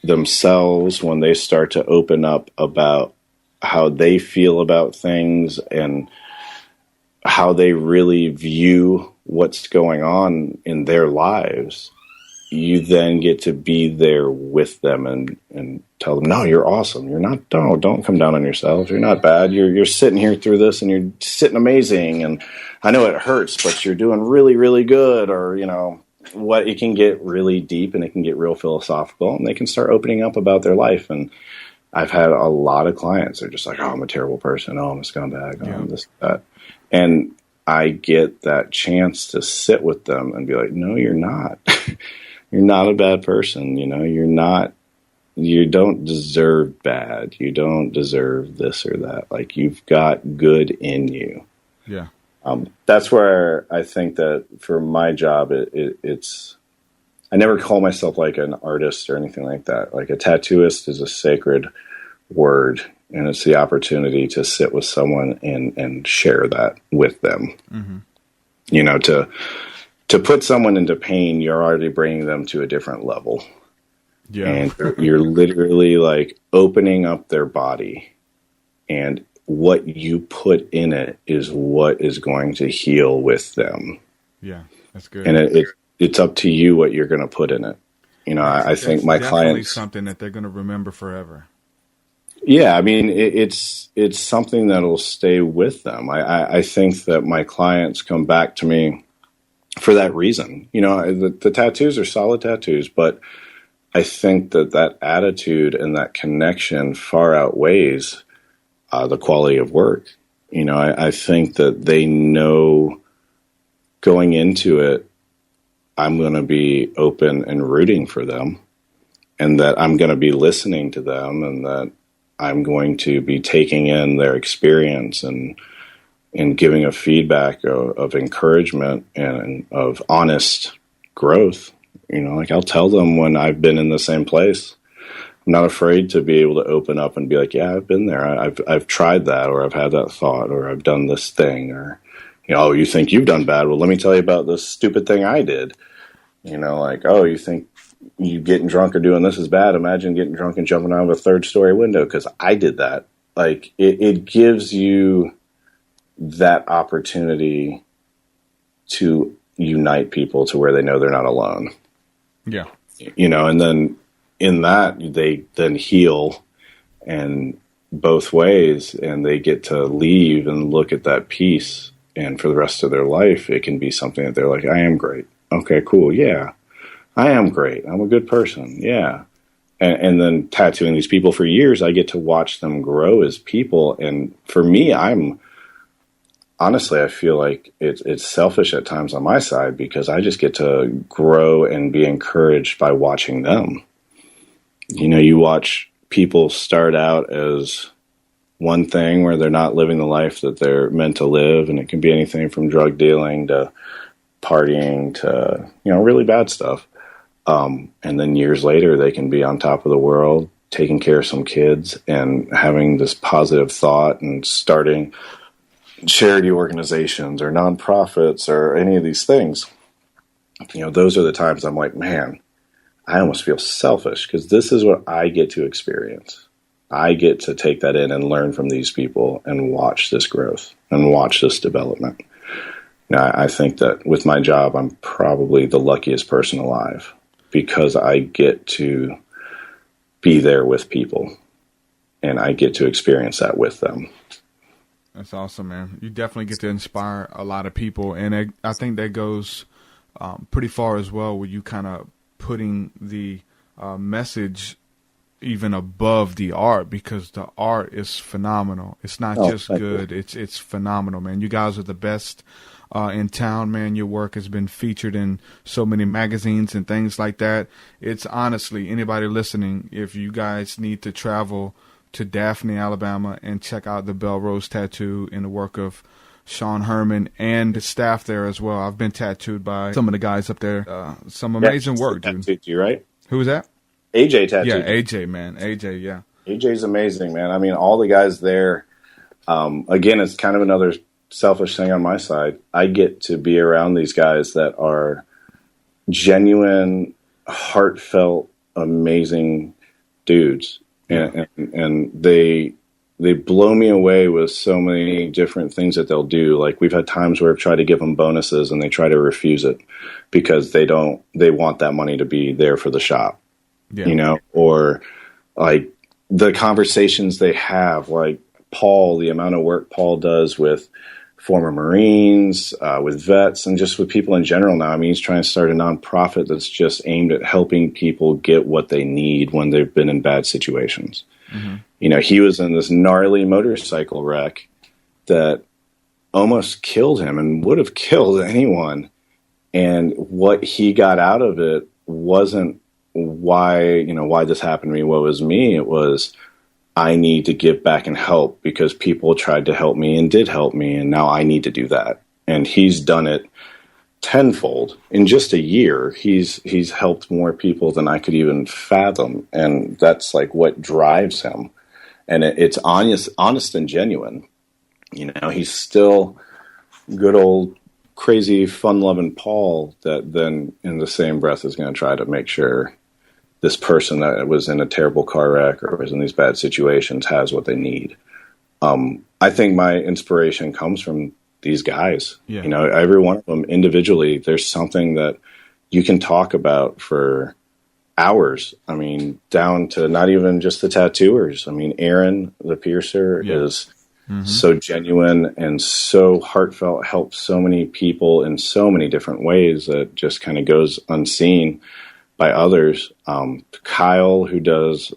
themselves, when they start to open up about how they feel about things and how they really view what's going on in their lives, you then get to be there with them and tell them, no, you're awesome. You're not, don't come down on yourself. You're not bad. You're sitting here through this and you're sitting amazing. And I know it hurts, but you're doing really, really good. Or, what, it can get really deep and it can get real philosophical, and they can start opening up about their life. And I've had a lot of clients. They're just like, oh, I'm a terrible person. Oh, I'm a scumbag. Oh, I'm this, that. And I get that chance to sit with them and be like, no, you're not. You're not a bad person. You don't deserve bad. You don't deserve this or that. Like, you've got good in you. Yeah. That's where I think that for my job, it's, I never call myself like an artist or anything like that. Like, a tattooist is a sacred word, and it's the opportunity to sit with someone and share that with them. Mm-hmm. To put someone into pain, you're already bringing them to a different level. Yeah. And you're literally like opening up their body, and what you put in it is what is going to heal with them. Yeah, that's good. And it's up to you what you're going to put in it. I think my clients, something that they're going to remember forever. Yeah, I mean, it's something that'll stay with them. I think that my clients come back to me for that reason. The tattoos are solid tattoos, but I think that attitude and that connection far outweighs the quality of work. I think that they know going into it, I'm going to be open and rooting for them, and that I'm going to be listening to them, and that I'm going to be taking in their experience and giving a feedback of encouragement and of honest growth. Like, I'll tell them when I've been in the same place. I'm not afraid to be able to open up and be like, yeah, I've been there. I've tried that, or I've had that thought, or I've done this thing, or, oh, you think you've done bad? Well, let me tell you about this stupid thing I did. Like, oh, you think you getting drunk or doing this is bad? Imagine getting drunk and jumping out of a third-story window, because I did that. Like, it gives you that opportunity to unite people to where they know they're not alone. Yeah. And then in that, they then heal and both ways, and they get to leave and look at that piece. And for the rest of their life, it can be something that they're like, I am great. Okay, cool. Yeah, I am great. I'm a good person. Yeah. And then tattooing these people for years, I get to watch them grow as people. And for me, honestly, I feel like it's selfish at times on my side, because I just get to grow and be encouraged by watching them. You watch people start out as one thing where they're not living the life that they're meant to live, and it can be anything from drug dealing to partying to, really bad stuff. And then years later, they can be on top of the world, taking care of some kids and having this positive thought and starting charity organizations or nonprofits or any of these things. Those are the times I'm like, man, I almost feel selfish, because this is what I get to experience. I get to take that in and learn from these people and watch this growth and watch this development. I think that with my job, I'm probably the luckiest person alive, because I get to be there with people and I get to experience that with them. That's awesome, man. You definitely get to inspire a lot of people. And I think that goes pretty far as well, where you kind of putting the message even above the art, because the art is phenomenal. It's not just good. It's phenomenal, man. You guys are the best in town, man. Your work has been featured in so many magazines and things like that. It's honestly, anybody listening, if you guys need to travel to Daphne, Alabama, and check out the Bell Rose Tattoo and the work of Sean Herman and the staff there as well. I've been tattooed by some of the guys up there. Some amazing work, dude. Tattooed you, right? Who was that? AJ tattooed. Yeah, AJ, man. AJ, yeah. AJ's amazing, man. I mean, all the guys there, again, it's kind of another selfish thing on my side. I get to be around these guys that are genuine, heartfelt, amazing dudes. And they they blow me away with so many different things that they'll do. Like, we've had times where I've tried to give them bonuses and they try to refuse it because they want that money to be there for the shop, or like the conversations they have, like Paul, the amount of work Paul does with former Marines, with vets, and just with people in general now. I mean, he's trying to start a nonprofit that's just aimed at helping people get what they need when they've been in bad situations. Mm-hmm. He was in this gnarly motorcycle wreck that almost killed him and would have killed anyone. And what he got out of it wasn't why this happened to me. What was me? It was, I need to give back and help because people tried to help me and did help me. And now I need to do that. And he's done it tenfold in just a year. He's helped more people than I could even fathom. And that's like what drives him. And it's honest and genuine. He's still good old crazy fun-loving Paul that then in the same breath is going to try to make sure this person that was in a terrible car wreck or was in these bad situations has what they need. I think my inspiration comes from these guys. Yeah. Every one of them individually, there's something that you can talk about for hours. I mean, down to not even just the tattooers. I mean, Aaron, the piercer, is so genuine and so heartfelt, helps so many people in so many different ways that just kind of goes unseen by others. Kyle, who does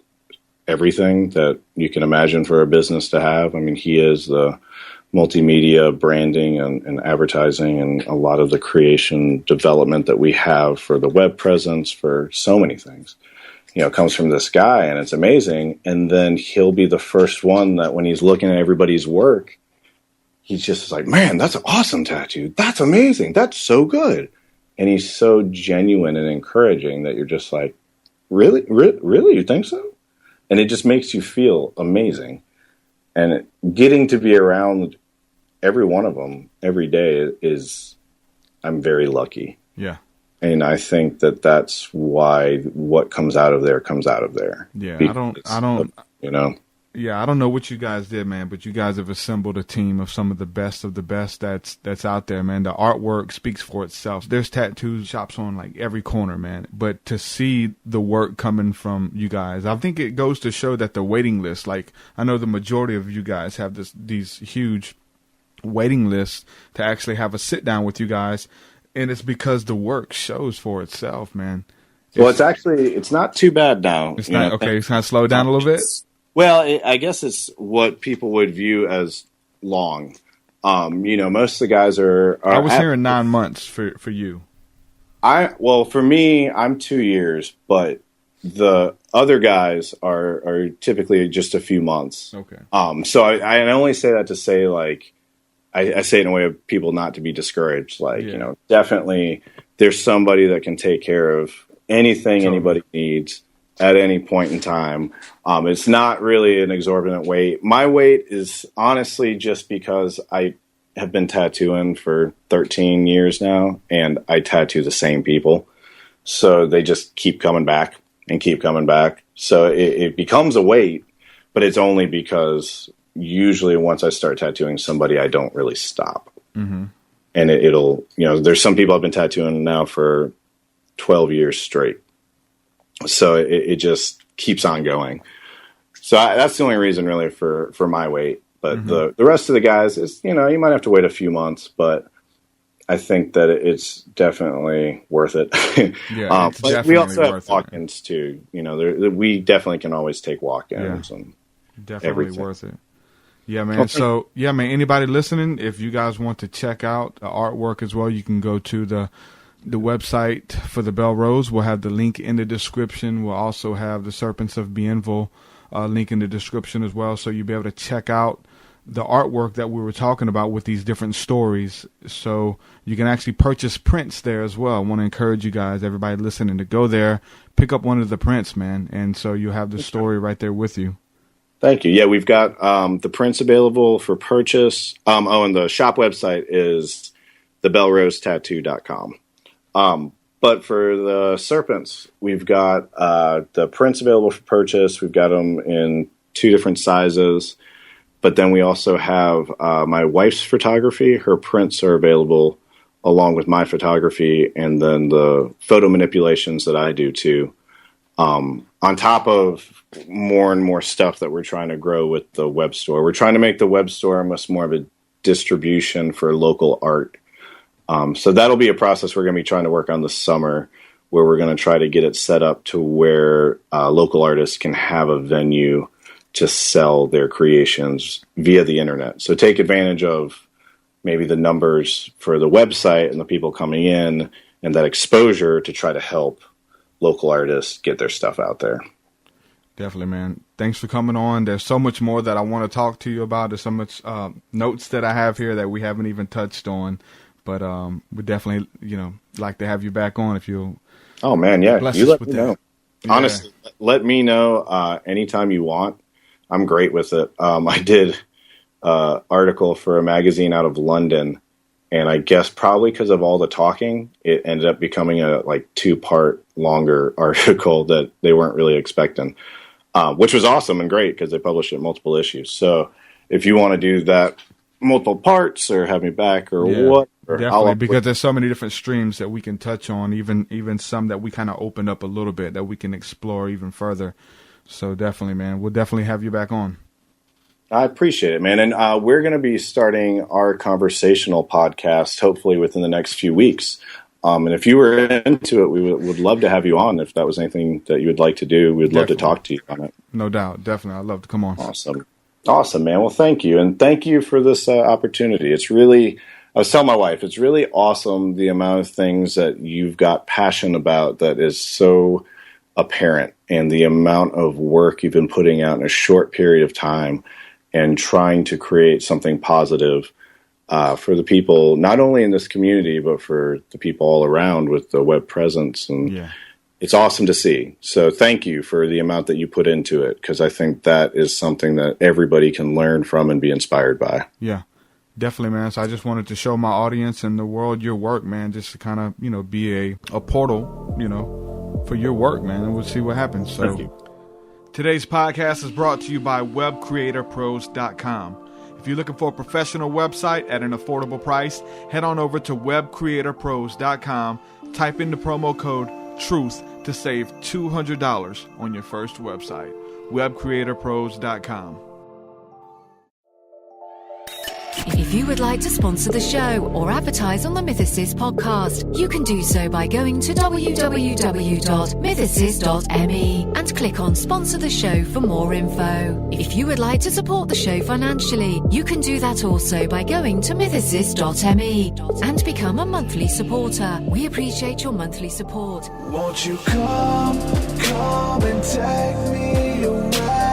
everything that you can imagine for a business to have. I mean, he is the multimedia branding and advertising and a lot of the creation development that we have for the web presence for so many things, comes from this guy, and it's amazing. And then he'll be the first one that when he's looking at everybody's work, he's just like, man, that's an awesome tattoo. That's amazing. That's so good. And he's so genuine and encouraging that you're just like, really? Really? You think so? And it just makes you feel amazing. And getting to be around every one of them every day I'm very lucky. Yeah. And I think that that's why what comes out of there comes out of there. Yeah. Yeah, I don't know what you guys did, man, but you guys have assembled a team of some of the best that's out there, man. The artwork speaks for itself. There's tattoo shops on like every corner, man. But to see the work coming from you guys, I think it goes to show that the waiting list, like I know the majority of you guys have these huge waiting lists to actually have a sit down with you guys, and it's because the work shows for itself, man. Well, it's not too bad now. It's not okay. It's kind of slowed down a little bit. Well, I guess it's what people would view as long. Most of the guys are I was hearing 9 months for you. For me, I'm 2 years, but the other guys are typically just a few months. Okay. So I only say that to say, like, I say it in a way of people not to be discouraged. Like, definitely there's somebody that can take care of anything anybody needs at any point in time. It's not really an exorbitant weight. My weight is honestly just because I have been tattooing for 13 years now, and I tattoo the same people. So they just keep coming back and keep coming back. So it becomes a weight, but it's only because usually once I start tattooing somebody, I don't really stop. Mm-hmm. And it'll, there's some people I've been tattooing now for 12 years straight. So it just keeps on going. So that's the only reason really for my weight. But the rest of the guys is, you might have to wait a few months, but I think that it's definitely worth it. Yeah, it's but we also have walk-ins too. We definitely can always take walk-ins. Yeah, and definitely everything. Worth it. Yeah, man. So, yeah, man, anybody listening, if you guys want to check out the artwork as well, you can go to the website for the Belle Rose. We'll have the link in the description. We'll also have the Serpents of Bienville link in the description as well, so you'll be able to check out the artwork that we were talking about with these different stories. So you can actually purchase prints there as well. I want to encourage you guys, everybody listening, to go there, pick up one of the prints, man, and so you'll have the story right there with you. Thank you. Yeah, we've got the prints available for purchase. And the shop website is thebellerosetattoo.com. But for the serpents, we've got the prints available for purchase. We've got them in 2 different sizes. But then we also have my wife's photography. Her prints are available along with my photography, and then the photo manipulations that I do too. On top of more and more stuff that we're trying to grow with the web store. We're trying to make the web store much more of a distribution for local art. So that'll be a process we're going to be trying to work on this summer, where we're going to try to get it set up to where local artists can have a venue to sell their creations via the internet. So take advantage of maybe the numbers for the website and the people coming in and that exposure to try to help local artists get their stuff out there. Definitely, man. Thanks for coming on. There's so much more that I want to talk to you about. There's so much notes that I have here that we haven't even touched on, but we definitely, like to have you back on if you'll. Oh man, yeah. You let me know. Yeah. Honestly, let me know anytime you want. I'm great with it. I did an article for a magazine out of London, and I guess probably because of all the talking, it ended up becoming a 2-part longer article that they weren't really expecting, which was awesome and great because they published it in multiple issues. So if you want to do that multiple parts or have me back or what, definitely, because there's so many different streams that we can touch on, even some that we kind of opened up a little bit that we can explore even further. So definitely, man, we'll definitely have you back on. I appreciate it, man. And we're going to be starting our conversational podcast hopefully within the next few weeks. And if you were into it, we would love to have you on. If that was anything that you would like to do, we'd love to talk to you on it. No doubt. Definitely. I'd love to come on. Awesome, man. Well, thank you. And thank you for this opportunity. It's really, I was telling my wife, it's really awesome the amount of things that you've got passion about that is so apparent, and the amount of work you've been putting out in a short period of time and trying to create something positive for the people, not only in this community, but for the people all around with the web presence. And it's awesome to see. So thank you for the amount that you put into it, because I think that is something that everybody can learn from and be inspired by. Yeah, definitely, man. So I just wanted to show my audience and the world your work, man, just to kind of, be a portal, for your work, man, and we'll see what happens. So thank you. Today's podcast is brought to you by webcreatorpros.com. If you're looking for a professional website at an affordable price, head on over to webcreatorpros.com, type in the promo code TRUTH to save $200 on your first website. webcreatorpros.com. If you would like to sponsor the show or advertise on the Mythicist podcast, you can do so by going to www.mythicist.me and click on Sponsor the Show for more info. If you would like to support the show financially, you can do that also by going to mythicist.me and become a monthly supporter. We appreciate your monthly support. Won't you come and take me away?